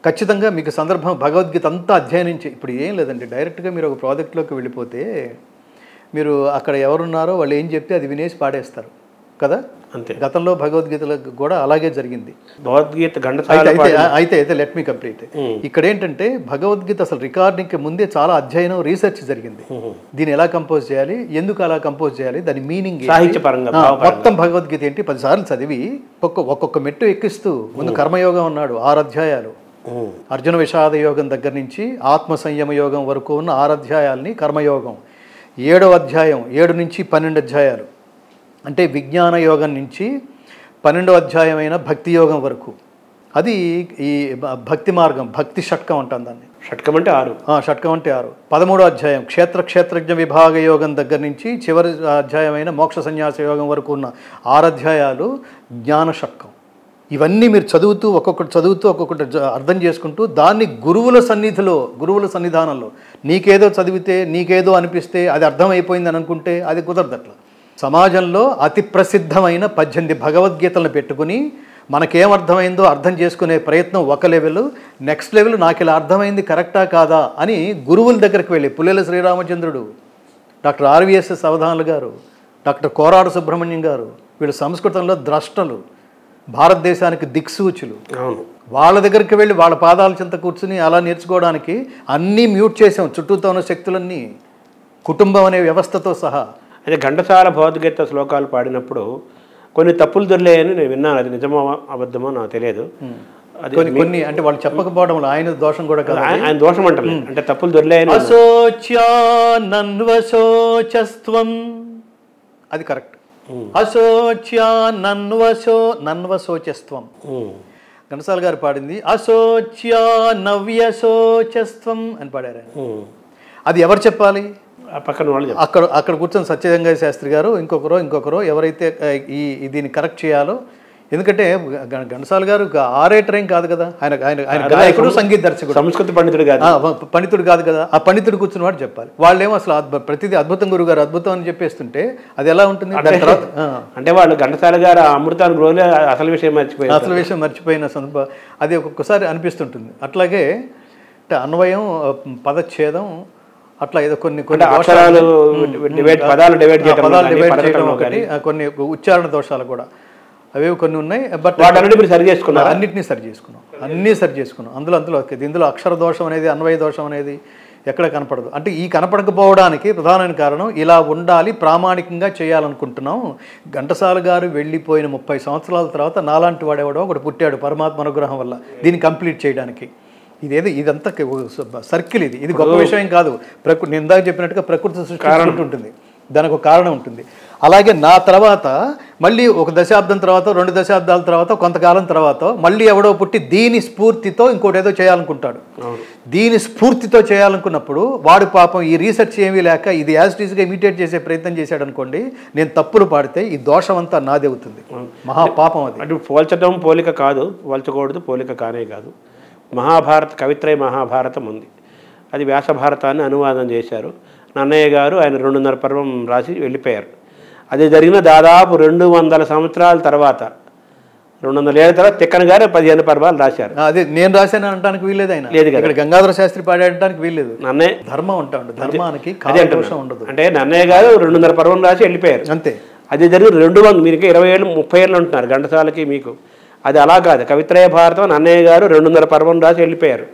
B: ఖచ్చితంగా మీకు సందర్భం భగవద్గీత అంతా అధ్యయనం ఇప్పుడు ఏం లేదండి, డైరెక్ట్గా మీరు ఒక ప్రాజెక్ట్లోకి వెళ్ళిపోతే మీరు అక్కడ ఎవరున్నారో వాళ్ళు ఏం చెప్తే అది వినేసి పాడేస్తారు కదా.
A: అంతే.
B: గతంలో భగవద్గీతలకు కూడా అలాగే జరిగింది.
A: భగవద్గీత
B: అయితే లెట్ మీ కంప్లీట్. ఇక్కడ ఏంటంటే భగవద్గీత అసలు రికార్డింగ్కి ముందే చాలా అధ్యయనం, రీసెర్చ్ జరిగింది. దీన్ని ఎలా కంపోజ్ చేయాలి, ఎందుకు అలా కంపోజ్ చేయాలి, దాని మీనింగ్
A: సాహిత్యపరంగా
B: మొత్తం భగవద్గీత ఏంటి 10 సార్లు చదివి ఒక్కొక్క మెట్టు ఎక్కిస్తూ ముందు కర్మయోగం ఉన్నాడు 6 అధ్యాయాలు, అర్జున విషాద యోగం దగ్గర నుంచి ఆత్మ సంయమ యోగం వరకు ఉన్న 6 అధ్యాయాలని కర్మయోగం, 7వ అధ్యాయం 7 నుంచి 12 అధ్యాయాలు అంటే విజ్ఞాన యోగం నుంచి 12వ అధ్యాయమైన భక్తి యోగం వరకు. అది ఈ భక్తి మార్గం, భక్తి షట్కం అంటాం దాన్ని.
A: షట్కం అంటే 6.
B: షట్కం అంటే 6. 13వ అధ్యాయం క్షేత్రజ్ఞ విభాగ యోగం దగ్గర నుంచి చివరి అధ్యాయమైన మోక్ష సన్యాస యోగం వరకు ఉన్న 6 అధ్యాయాలు జ్ఞాన షట్కం. ఇవన్నీ మీరు చదువుతూ ఒక్కొక్కటి అర్థం చేసుకుంటూ దాన్ని గురువుల సన్నిధానంలో నీకేదో చదివితే నీకేదో అనిపిస్తే అది అర్థమైపోయిందని అనుకుంటే అది కుదరదు. అట్లా సమాజంలో అతి ప్రసిద్ధమైన 18 భగవద్గీతలను పెట్టుకుని మనకేమర్థమైందో అర్థం చేసుకునే ప్రయత్నం ఒక లెవెల్, నెక్స్ట్ లెవెల్ నాకు ఇలా అర్థమైంది కరెక్టా కాదా అని గురువుల దగ్గరికి వెళ్ళి పుల్లెల శ్రీరామచంద్రుడు, డాక్టర్ ఆర్వీఎస్ఎస్ అవధానులు గారు, డాక్టర్ కోరాడు సుబ్రహ్మణ్యం గారు, వీళ్ళు సంస్కృతంలో ద్రష్టలు, భారతదేశానికి దిక్సూచులు. వాళ్ళ దగ్గరికి వెళ్ళి వాళ్ళ పాదాల చెంత కూర్చుని అలా నేర్చుకోవడానికి అన్నీ మ్యూట్ చేసాం, చుట్టూతో ఉన్న శక్తులన్నీ, కుటుంబం అనే వ్యవస్థతో సహా.
A: అయితే ఘంటసాల భగవద్గీత శ్లోకాలు పాడినప్పుడు కొన్ని తప్పులు దొరికాయని నేను విన్నాను. అది నిజమో అబద్ధమో నాకు తెలియదు.
B: అది కొన్ని అంటే వాళ్ళు చెప్పకపోవడం ఆయన దోషం కూడా కదా,
A: ఆయన దోషం అంటారు. అంటే తప్పులు దొరికాయని.
B: అది కరెక్ట్. అశోచ్యా నన్వశోచస్త్వం. ఘంటసాల గారు పాడింది అశోచ్యా నవ్యశోచస్త్వం అని పాడారు. అది ఎవరు చెప్పాలి?
A: పక్కన వాళ్ళు
B: అక్కడ కూర్చొని సత్యగంగా శాస్త్రి గారు ఇంకొకరు ఎవరైతే దీన్ని కరెక్ట్ చేయాలో. ఎందుకంటే ఘంటసాల గారు ఆరేటర్ ఏం కాదు కదా, ఆయన గాయకుడు, సంగీత దర్శకుడు,
A: సంస్కృత పండితుడు కాదు కదా.
B: ఆ పండితుడు కూర్చున్న వాడు చెప్పాలి. వాళ్ళేమో అసలు ప్రతిదీ అద్భుతం గురుగారు అద్భుతం అని చెప్పేస్తుంటే అది ఎలా ఉంటుంది?
A: అంటే వాళ్ళు ఘంటసాల గారు అమృతానికి రోజులే అసలు విషయం
B: మర్చిపోయిన సందర్భం అది ఒక్కొక్కసారి అనిపిస్తుంటుంది. అట్లాగే అంటే అన్వయం, పదచ్ఛేదం, అట్లా ఏదో కొన్ని
A: పదాలు డివైడ్
B: చేయడం ఒకటి, కొన్ని ఉచ్చారణ దోషాలు కూడా అవేవి కొన్ని ఉన్నాయి. బట్
A: మీరు సరి చేసుకున్నారు,
B: అన్నింటినీ సరి చేసుకున్నాం. ఇందులో అక్షర దోషం అనేది, అన్వయ దోషం అనేది ఎక్కడ కనపడదు. అంటే ఈ కనపడకపోవడానికి ప్రధానమైన కారణం ఇలా ఉండాలి, ప్రామాణికంగా చేయాలనుకుంటున్నాం. ఘంటసాల గారు వెళ్ళిపోయిన 30 సంవత్సరాల తర్వాత నాలాంటి వాడేవాడో ఒకటి పుట్టాడు పరమాత్మ అనుగ్రహం వల్ల దీన్ని కంప్లీట్ చేయడానికి. ఇదంతా సర్కిల్. ఇది గొప్ప విషయం కాదు. నేను ఇందాక చెప్పినట్టుగా ప్రకృతి సృష్టి ఉంటుంది, దానికి ఒక కారణం ఉంటుంది. అలాగే నా తర్వాత మళ్ళీ 1 దశాబ్దం తర్వాత, 2 దశాబ్దాల తర్వాత, కొంతకాలం తర్వాత మళ్ళీ ఎవడో పుట్టి దీని స్ఫూర్తితో ఇంకోటి ఏదో చేయాలనుకుంటాడు. దీని స్ఫూర్తితో చేయాలనుకున్నప్పుడు వాడు పాపం ఈ రీసెర్చ్ ఏమీ లేక ఇది యాజ్ ఇట్ ఈజ్గా ఇమిటేట్ చేసే ప్రయత్నం చేశాడు అనుకోండి, నేను తప్పులు పాడితే ఈ దోషం అంతా నాదే అవుతుంది. మహాపాపం అది.
A: అంటే పోల్చడం పోలిక కాదు, పోల్చకూడదు, పోలిక కానే కాదు. మహాభారత కవిత్రయ మహాభారతం ఉంది. అది వ్యాసభారతాన్ని అనువాదం చేశారు. నన్నయ్య గారు ఆయన 2.5 పర్వం రాసి వెళ్ళిపోయారు. అది జరిగిన దాదాపు 200 సంవత్సరాల తర్వాత, 200 ఏళ్ళ తర్వాత తిక్కన గారు 15 పర్వాలు రాశారు.
B: అదే నేను రాశాను అనడానికి వీల్లేదు. ఆయన
A: లేదు కదా,
B: గంగాధర శాస్త్రి పాడడానికి వీల్లేదు.
A: నన్నయ్య
B: ధర్మం ఉంటాడు, ధర్మానికి దోషం ఉండదు.
A: అంటే నన్నయ్య గారు 2.5 పర్వం రాసి వెళ్ళిపోయారు అంతే. అది జరిగిన 200 మీరు 20 ఏళ్ళు 30 ఏళ్ళు ఉంటున్నారు ఘంటసాలకి మీకు. అది అలా కాదు. కవిత్రయ భారతం నన్నయ్య గారు 2.5 పర్వం రాసి వెళ్ళిపోయారు.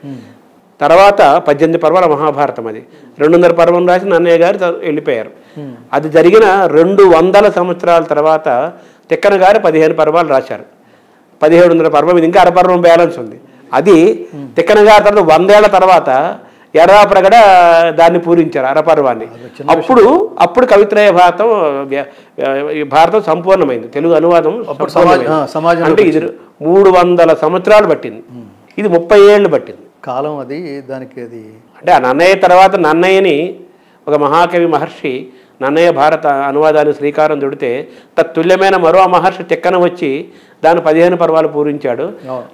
A: తర్వాత 18 పర్వాల మహాభారతం, అది 2.5 పర్వం రాసి నన్నయ్య గారు వెళ్ళిపోయారు. అది జరిగిన 200 సంవత్సరాల తర్వాత తిక్కన గారు 15 పర్వాలు రాశారు. 1700 పర్వం, ఇది ఇంకా అరపర్వం బ్యాలెన్స్ ఉంది. అది తిక్కన గారి తర్వాత 100 ఏళ్ల తర్వాత ఎర్రాప్రగడ దాన్ని పూరించారు అరపర్వాన్ని. అప్పుడు కవిత్రయ భారతం సంపూర్ణమైంది, తెలుగు అనువాదం. అంటే ఇది 300 సంవత్సరాలు పట్టింది, ఇది 30 ఏళ్ళు పట్టింది
B: కాలం. అది దానికి అది
A: అంటే ఆ నన్నయ్య తర్వాత నన్నయ్యని ఒక మహాకవి మహర్షి నన్నయ్య భారత అనువాదాన్ని శ్రీకారం చుడితే తత్తుల్యమైన మరో మహర్షి తిక్కన వచ్చి దాని 15 పర్వాలు పూరించాడు.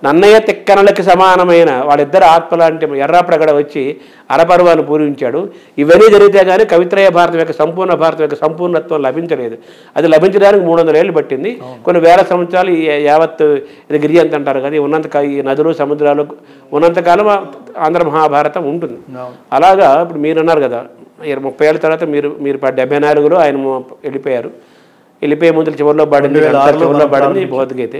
A: నన్నయ్య తిక్కనలకి సమానమైన వాళ్ళిద్దరు ఆత్మ లాంటి ఎర్రాప్రగడ వచ్చి అరపర్వాలు పూరించాడు. ఇవన్నీ జరిగితే కానీ కవిత్రయ భారతం యొక్క సంపూర్ణ భారతం యొక్క సంపూర్ణత్వం లభించలేదు. అది లభించడానికి 300 ఏళ్ళు పట్టింది. కొన్ని వేల సంవత్సరాలు యావత్ ఇది గిరి అంత అంటారు కానీ ఈ నదులు సముద్రాలు ఉన్నంతకాలం ఆంధ్ర మహాభారతం ఉంటుంది. అలాగా ఇప్పుడు మీరు అన్నారు కదా 30 ఏళ్ళ తర్వాత మీరు 74లో ఆయన వెళ్ళిపోయే ముందు చివరిలో పడింది భగవద్గీత.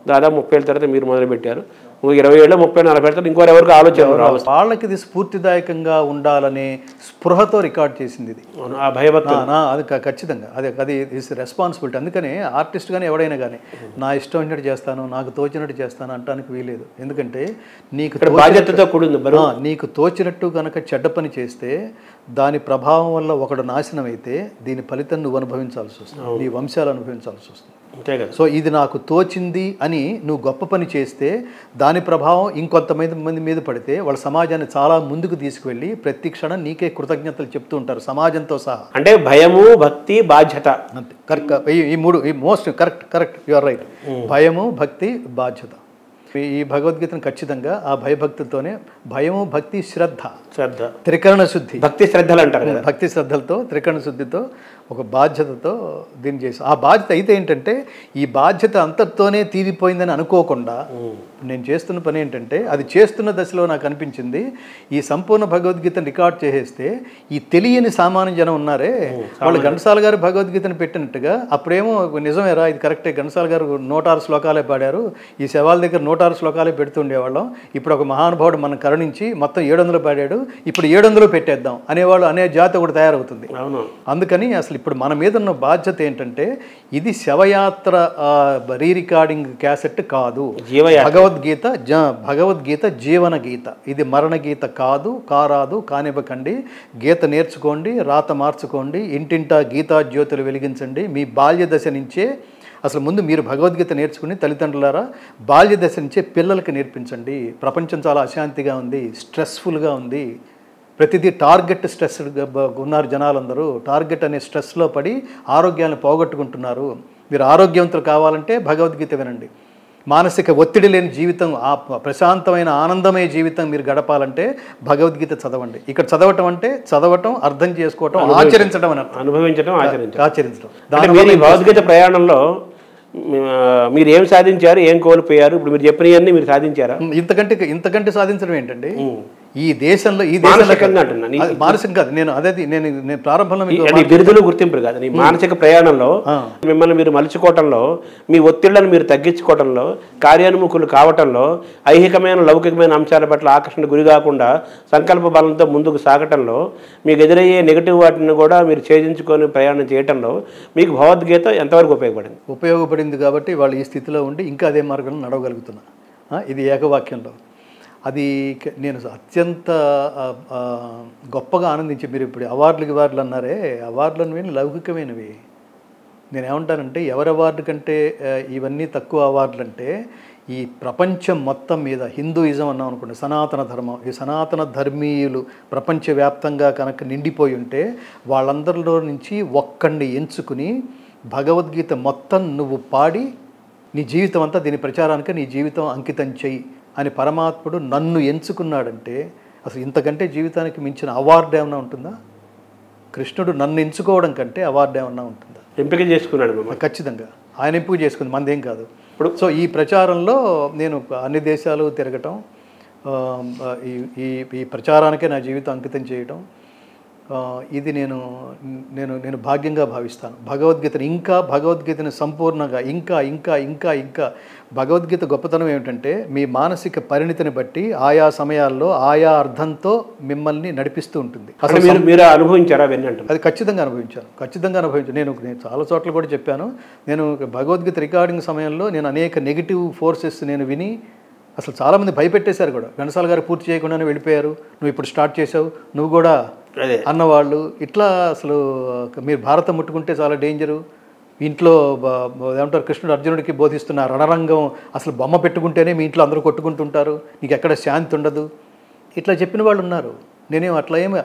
A: దాదాపు 30 ఏళ్ళ తర్వాత మీరు మొదలుపెట్టారు. 20 ఏళ్ళు 30 40 ఏళ్ళ ఇంకోరు ఎవరికి ఆలోచన
B: వాళ్ళకి ఇది స్ఫూర్తిదాయకంగా ఉండాలనే స్పృహతో రికార్డ్ చేసింది ఇది.
A: ఆ భయభక్తి
B: అది ఖచ్చితంగా అది ఇస్ రెస్పాన్సిబిలిటీ. అందుకని ఆర్టిస్ట్ కానీ ఎవడైనా కానీ నా ఇష్టం వచ్చినట్టు చేస్తాను, నాకు తోచినట్టు చేస్తాను అంటానికి వీలేదు. ఎందుకంటే నీకు
A: బాధ్యతతో కూడింది.
B: నీకు తోచినట్టు కనుక చెడ్డ పని చేస్తే దాని ప్రభావం వల్ల ఒకడు నాశనం అయితే దీని ఫలితం నువ్వు అనుభవించాల్సి వస్తుంది, నీ వంశాలు అనుభవించాల్సి వస్తుంది. సో ఇది నాకు తోచింది అని నువ్వు గొప్ప పని చేస్తే దాని ప్రభావం ఇంకొంతమంది మీద పడితే వాళ్ళ సమాజాన్ని చాలా ముందుకు తీసుకువెళ్ళి ప్రతి క్షణం నీకే కృతజ్ఞతలు చెప్తూ ఉంటారు సమాజంతో సహా.
A: అంటే భయము, భక్తి, బాధ్యత.
B: అంతే, కరెక్ట్. ఈ most correct you are right. భయము, భక్తి, బాధ్యత. ఈ భగవద్గీతను ఖచ్చితంగా ఆ భయభక్తులతోనే భయము, భక్తి, శ్రద్ధ త్రికరణ శుద్ధి,
A: భక్తి శ్రద్ధలు అంటారు.
B: భక్తి శ్రద్ధలతో త్రికరణ శుద్ధితో ఒక బాధ్యతతో దీన్ని చేసి ఆ బాధ్యత అయితే ఏంటంటే ఈ బాధ్యత అంతటితోనే తీరిపోయిందని అనుకోకుండా నేను చేస్తున్న పని ఏంటంటే అది చేస్తున్న దశలో నాకు అనిపించింది ఈ సంపూర్ణ భగవద్గీతను రికార్డ్ చేసేస్తే ఈ తెలియని సామాన్య జనం ఉన్నారే వాళ్ళు ఘంటసాల గారు భగవద్గీతను పెట్టినట్టుగా అప్పుడేమో నిజమేరా ఇది కరెక్టే ఘంటసాల గారు 106 శ్లోకాలే పాడారు, ఈ శవాల దగ్గర 106 శ్లోకాలే పెడుతుండేవాళ్ళం, ఇప్పుడు ఒక మహానుభావుడు మనం కరుణించి మొత్తం 700 పాడాడు, ఇప్పుడు 700 పెట్టేద్దాం అనేవాళ్ళు అనే జాతి ఒకటి తయారవుతుంది. అందుకని అసలు ఇప్పుడు మన మీద ఉన్న బాధ్యత ఏంటంటే ఇది శవయాత్ర రీరికార్డింగ్ క్యాసెట్ కాదు, భగవద్గీత జీవన గీత, ఇది మరణ గీత కారాదు కానివ్వకండి, గీత నేర్చుకోండి, రాత మార్చుకోండి, ఇంటింటా గీతా జ్యోతులు వెలిగించండి. మీ బాల్య దశ నుంచే అసలు ముందు మీరు భగవద్గీత నేర్చుకుని తల్లిదండ్రులారా బాల్య దశ నుంచే పిల్లలకి నేర్పించండి. ప్రపంచం చాలా అశాంతిగా ఉంది, స్ట్రెస్ఫుల్గా ఉంది, ప్రతిదీ టార్గెట్ స్ట్రెస్ ఉన్నారు జనాలందరూ, టార్గెట్ అనే స్ట్రెస్లో పడి ఆరోగ్యాన్ని పోగొట్టుకుంటున్నారు. మీరు ఆరోగ్యవంతులు కావాలంటే భగవద్గీత వినండి. మానసిక ఒత్తిడి లేని జీవితం, ఆ ప్రశాంతమైన ఆనందమయ జీవితం మీరు గడపాలంటే భగవద్గీత చదవండి. ఇక్కడ చదవటం అంటే చదవటం, అర్థం చేసుకోవటం, ఆచరించడం అని
A: అనుభవించడం, ఆచరించడం. భగవద్గీత ప్రయాణంలో మీరు ఏం సాధించారు, ఏం కోల్పోయారు? ఇప్పుడు మీరు చెప్పినవన్నీ మీరు సాధించారా?
B: ఇంతకంటే సాధించడం ఏంటండి? ఈ దేశంలో మానసికంగా కాదు, నేను ప్రారంభంలో
A: బిరుదులు గుర్తింపులు కాదు, నీ మానసిక ప్రయాణంలో మిమ్మల్ని మీరు మలుచుకోవటంలో, మీ ఒత్తిళ్లను మీరు తగ్గించుకోవటంలో, కార్యాన్ముఖులు కావటంలో, ఐహికమైన లౌకికమైన అంశాల పట్ల ఆకర్షణ గురి కాకుండా సంకల్ప బలంతో ముందుకు సాగటంలో, మీకు ఎదురయ్యే నెగిటివ్ వాటిని కూడా మీరు ఛేదించుకొని ప్రయాణం చేయటంలో మీకు భగవద్గీత ఎంతవరకు ఉపయోగపడింది
B: కాబట్టి వాళ్ళు ఈ స్థితిలో ఉండి ఇంకా అదే మార్గంలో నడవగలుగుతున్నా. ఇది ఏకవాక్యంలో అది నేను అత్యంత గొప్పగా ఆనందించి, మీరు ఇప్పుడు అవార్డులు అన్నారే, అవార్డులు అనేవి లౌకికమైనవి. నేనేమంటానంటే ఎవరి అవార్డు కంటే ఇవన్నీ తక్కువ అవార్డులు అంటే ఈ ప్రపంచం మొత్తం మీద హిందూయిజం అన్నాం అనుకోండి, సనాతన ధర్మం, ఈ సనాతన ధర్మీయులు ప్రపంచవ్యాప్తంగా కనుక నిండిపోయి ఉంటే వాళ్ళందరిలో నుంచి ఒక్కడిని ఎంచుకుని భగవద్గీత మొత్తం నువ్వు పాడి నీ జీవితం అంతా దీని ప్రచారానికి నీ జీవితం అంకితం చెయ్యి అని పరమాత్ముడు నన్ను ఎంచుకున్నాడంటే అసలు ఇంతకంటే జీవితానికి మించిన అవార్డు ఏమన్నా ఉంటుందా? కృష్ణుడు నన్ను ఎంచుకోవడం కంటే అవార్డు ఏమన్నా ఉంటుందా?
A: ఎంపిక చేసుకున్నాడు.
B: ఖచ్చితంగా ఆయన ఎంపిక చేసుకుంది, మనదేం కాదు. ఇప్పుడు సో ఈ ప్రచారంలో నేను అన్ని దేశాలు తిరగటం, ఈ ప్రచారానికే నా జీవితం అంకితం చేయటం, ఇది నేను భాగ్యంగా భావిస్తాను. భగవద్గీతను సంపూర్ణంగా ఇంకా భగవద్గీత గొప్పతనం ఏమిటంటే మీ మానసిక పరిణితిని బట్టి ఆయా సమయాల్లో ఆయా అర్థంతో మిమ్మల్ని నడిపిస్తూ ఉంటుంది.
A: అసలు మీరు అనుభవించారా?
B: అది ఖచ్చితంగా అనుభవించాను. నేను చాలా చోట్ల కూడా చెప్పాను. నేను భగవద్గీత రికార్డింగ్ సమయంలో నేను అనేక నెగిటివ్ ఫోర్సెస్ నేను విని అసలు చాలామంది భయపెట్టేశారు కూడా. ఘంటసాల గారు పూర్తి చేయకుండానే వెళ్ళిపోయారు, నువ్వు ఇప్పుడు స్టార్ట్ చేసావు, నువ్వు కూడా అన్నవాళ్ళు. ఇట్లా అసలు మీరు భారతం ముట్టుకుంటే చాలా డేంజరు, ఇంట్లో ఏమంటారు కృష్ణుడు అర్జునుడికి బోధిస్తున్న రణరంగం, అసలు బొమ్మ పెట్టుకుంటేనే మీ ఇంట్లో అందరూ కొట్టుకుంటుంటారు, నీకు ఎక్కడ శాంతి ఉండదు, ఇట్లా చెప్పిన వాళ్ళు ఉన్నారు. నేనేం అట్లా ఏమి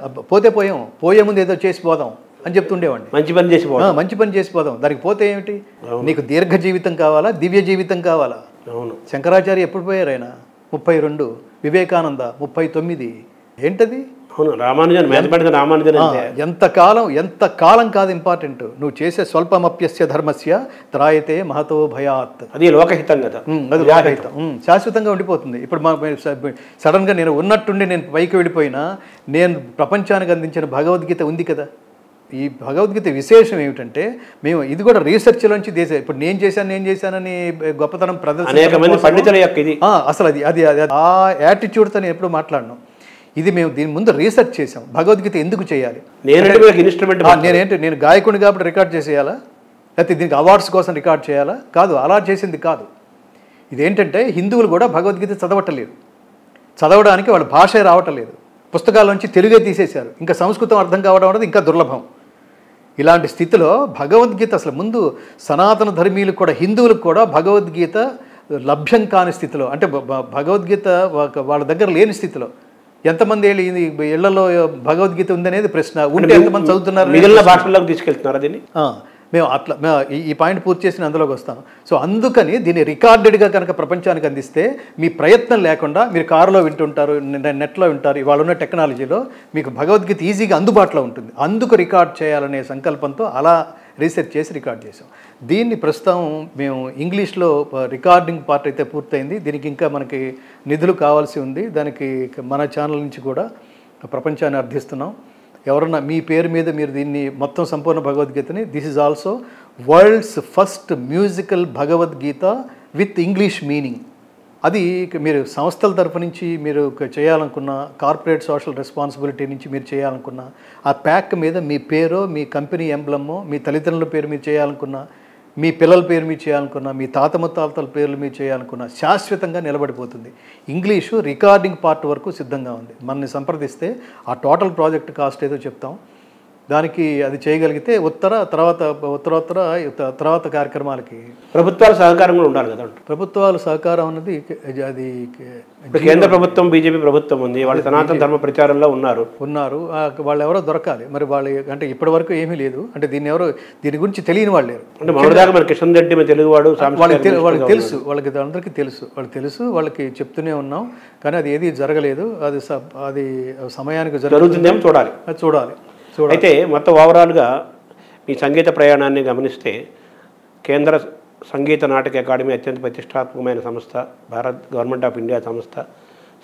B: పోయే ముందు ఏదో చేసి పోదాం, అని చెప్తుండేవాడిని.
A: మంచి పని చేసిపోవడం.
B: మంచి పని చేసిపోదాం, దానికి పోతే ఏమిటి, నీకు దీర్ఘ జీవితం కావాలా, దివ్య జీవితం కావాలా?
A: అవును.
B: శంకరాచార్య ఎప్పుడు పోయారు ఆయన? 32. వివేకానంద 39. ఏంటది?
A: అవును, రామానుజన్ మ్యాథమెటిక్స్ రామానుజన్ అంటే
B: ఎంత కాలం కాదు ఇంపార్టెంట్, నువ్వు చేసే స్వల్పమప్యస్య ధర్మస్య త్రాయతే మహతో భయాత్.
A: అది లోకహితం కదా,
B: అది లోకహితం, శాశ్వతంగా ఉండిపోతుంది. ఇప్పుడు సడన్గా నేను ఉన్నట్టుండి నేను పైకి వెళ్ళిపోయినా, నేను ప్రపంచానికి అందించిన భగవద్గీత ఉంది కదా. ఈ భగవద్గీత విశేషం ఏమిటంటే, మేము ఇది కూడా రీసెర్చ్లోంచి ఇప్పుడు నేను చేశానని గొప్పతనం ప్రదర్శన, అసలు అది ఆ యాటిట్యూడ్తో నేను ఎప్పుడు మాట్లాడను. ఇది మేము దీని ముందు రీసెర్చ్ చేసాం, భగవద్గీత ఎందుకు చేయాలి, నేను గాయకుని కాబట్టి రికార్డ్ చేసేయాలా, లేకపోతే దీనికి అవార్డ్స్ కోసం రికార్డ్ చేయాలా? కాదు, అలా చేసింది కాదు. ఇదేంటంటే హిందువులు కూడా భగవద్గీత చదవటలేదు, చదవడానికి వాళ్ళ భాష రావటలేదు, పుస్తకాల్లోంచి తెలుగే తీసేశారు, ఇంకా సంస్కృతం అర్థం కావడం అనేది ఇంకా దుర్లభం. ఇలాంటి స్థితిలో భగవద్గీత అసలు ముందు సనాతన ధర్మీయులకు కూడా, హిందువులకు కూడా భగవద్గీత లభ్యం కాని స్థితిలో, అంటే భగవద్గీత వాళ్ళ దగ్గర లేని స్థితిలో, ఎంతమంది ఇళ్లలో భగవద్గీత ఉందనేది ప్రశ్న. ఉంటే ఎంతమంది చదువుతున్నారు,
A: మిగిలిన భాషల్లోకి తీసుకెళ్తున్నారు దీన్ని.
B: మేము అట్లా ఈ పాయింట్ పూర్తి చేసి అందులోకి వస్తాను. సో అందుకని దీన్ని రికార్డెడ్గా కనుక ప్రపంచానికి అందిస్తే, మీ ప్రయత్నం లేకుండా మీరు కారులో వింటుంటారు, నెట్లో వింటారు, ఇవాళ ఉన్న టెక్నాలజీలో మీకు భగవద్గీత ఈజీగా అందుబాటులో ఉంటుంది. అందుకు రికార్డ్ చేయాలనే సంకల్పంతో అలా రీసెర్చ్ చేసి రికార్డ్ చేసాం. దీన్ని ప్రస్తుతం మేము ఇంగ్లీష్లో రికార్డింగ్ పార్ట్ అయితే పూర్తయింది. దీనికి ఇంకా మనకి నిధులు కావాల్సి ఉంది. దానికి మన ఛానల్ నుంచి కూడా ప్రపంచాన్ని అర్థిస్తున్నాం. ఎవరన్నా మీ పేరు మీద మీరు దీన్ని మొత్తం సంపూర్ణ భగవద్గీతని, this is also world's first musical Bhagavad Gita with English meaning. అది మీరు సంస్థల తరఫు నుంచి మీరు చేయాలనుకున్న, కార్పొరేట్ సోషల్ రెస్పాన్సిబిలిటీ నుంచి మీరు చేయాలనుకున్న, ఆ ప్యాక్ మీద మీ పేరో, మీ కంపెనీ ఎంబ్లమ్మో, మీ తల్లిదండ్రుల పేరు మీరు చేయాలనుకున్న, మీ పిల్లల పేరు మీరు చేయాలనుకున్న, మీ తాత ముత్తాతల పేర్లు మీరు చేయాలనుకున్న, శాశ్వతంగా నిలబడిపోతుంది. ఇంగ్లీషు రికార్డింగ్ పార్ట్ వరకు సిద్ధంగా ఉంది. మనని సంప్రదిస్తే ఆ టోటల్ ప్రాజెక్ట్ కాస్ట్ ఏదో చెప్తాం. దానికి అది చేయగలిగితే తర్వాత కార్యక్రమాలకి
A: ప్రభుత్వాల సహకారం కూడా ఉండాలి కదా.
B: ప్రభుత్వాల సహకారం అన్నది అది
A: కేంద్ర ప్రభుత్వం, బీజేపీ ప్రభుత్వం ఉంది, వాళ్ళు సనాతన ధర్మ ప్రచారంలో ఉన్నారు.
B: వాళ్ళు ఎవరో దొరకాలి. మరి వాళ్ళు అంటే ఇప్పటి వరకు ఏమీ లేదు, అంటే దీని గురించి తెలియని వాళ్ళు లేరు.
A: అంటే మొదటిదాకా మన కిషన్ రెడ్డి మన తెలుగువాడు,
B: వాళ్ళకి తెలుసు, అందరికీ తెలుసు, వాళ్ళకి చెప్తూనే ఉన్నాం, కానీ అది ఏది జరగలేదు. అది సమయానికి
A: జరుగుతుందేమో చూడాలి. అయితే మొత్తం ఓవరాల్గా మీ సంగీత ప్రయాణాన్ని గమనిస్తే, కేంద్ర సంగీత నాటక అకాడమీ అత్యంత ప్రతిష్టాత్మకమైన సంస్థ, భారత్ గవర్నమెంట్ ఆఫ్ ఇండియా సంస్థ,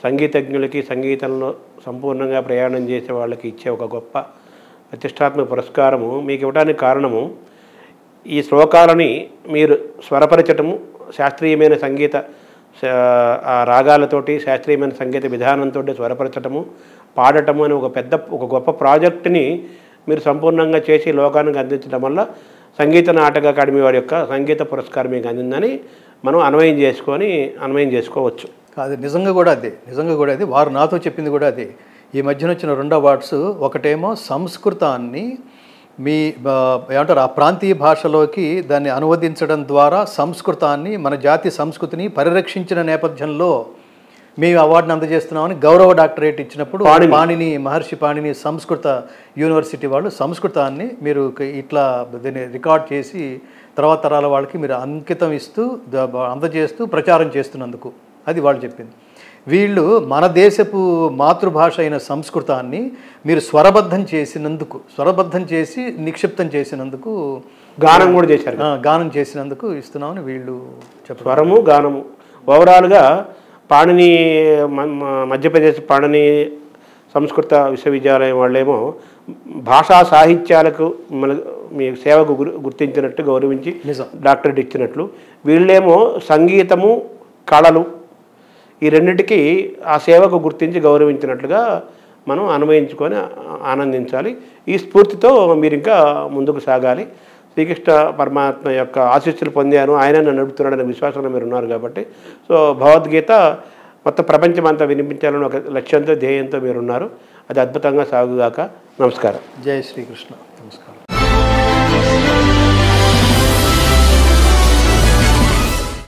A: సంగీతజ్ఞులకి, సంగీతంలో సంపూర్ణంగా ప్రయాణం చేసే వాళ్ళకి ఇచ్చే ఒక గొప్ప ప్రతిష్టాత్మక పురస్కారము మీకు ఇవ్వడానికి కారణము, ఈ శ్లోకాలని మీరు స్వరపరచటము, శాస్త్రీయమైన సంగీత ఆ రాగాలతోటి, శాస్త్రీయమైన సంగీత విధానంతో స్వరపరచటము, పాడటము అని ఒక గొప్ప ప్రాజెక్టుని మీరు సంపూర్ణంగా చేసి లోకానికి అందించడం వల్ల సంగీత నాటక అకాడమీ వారి యొక్క సంగీత పురస్కారం మీకు అందిందని మనం అన్వయం చేసుకోవచ్చు.
B: అది నిజంగా కూడా అదే వారు నాతో చెప్పింది కూడా అదే. ఈ మధ్యన వచ్చిన 2 అవార్డ్స్, ఒకటేమో సంస్కృతాన్ని ఏమంటారు ఆ ప్రాంతీయ భాషలోకి దాన్ని అనువదించడం ద్వారా సంస్కృతాన్ని, మన జాతి సంస్కృతిని పరిరక్షించిన నేపథ్యంలో మేము అవార్డుని అందజేస్తున్నామని గౌరవ డాక్టరేట్ ఇచ్చినప్పుడు, మహర్షి పాణిని సంస్కృత యూనివర్సిటీ వాళ్ళు సంస్కృతాన్ని మీరు ఇట్లా దీన్ని రికార్డ్ చేసి తర్వాత తరాల వాళ్ళకి మీరు అంకితం ఇస్తూ అందజేస్తూ ప్రచారం చేస్తున్నందుకు, అది వాళ్ళు చెప్పింది. వీళ్ళు మన దేశపు మాతృభాష అయిన సంస్కృతాన్ని మీరు స్వరబద్ధం చేసి నిక్షిప్తం చేసినందుకు, గానం చేసినందుకు ఇస్తున్నామని వీళ్ళు చెప్పారు.
A: స్వరము, గానము ఓవరాల్గా పాణిని, మధ్యప్రదేశ్ పాణిని సంస్కృత విశ్వవిద్యాలయం వాళ్ళేమో భాషా సాహిత్యాలకు మీ సేవకు గుర్తించినట్టు, గౌరవించి డాక్టరేట్ ఇచ్చినట్లు, వీళ్ళేమో సంగీతము, కళలు, ఈ రెండింటికి ఆ సేవకు గుర్తించి గౌరవించినట్లుగా మనం అన్వయించుకొని ఆనందించాలి. ఈ స్ఫూర్తితో మీరు ఇంకా ముందుకు సాగాలి. శ్రీకృష్ణ పరమాత్మ యొక్క ఆశీస్సులు పొందాను, ఆయన నన్ను నడుపుతున్నాడనే విశ్వాసంలో మీరు ఉన్నారు కాబట్టి, సో భగవద్గీత మొత్తం ప్రపంచమంతా వినిపించాలని ఒక లక్ష్యంతో, ధ్యేయంతో మీరున్నారు. అది అద్భుతంగా సాగుగాక. నమస్కారం.
B: జై శ్రీకృష్ణ. నమస్కారం.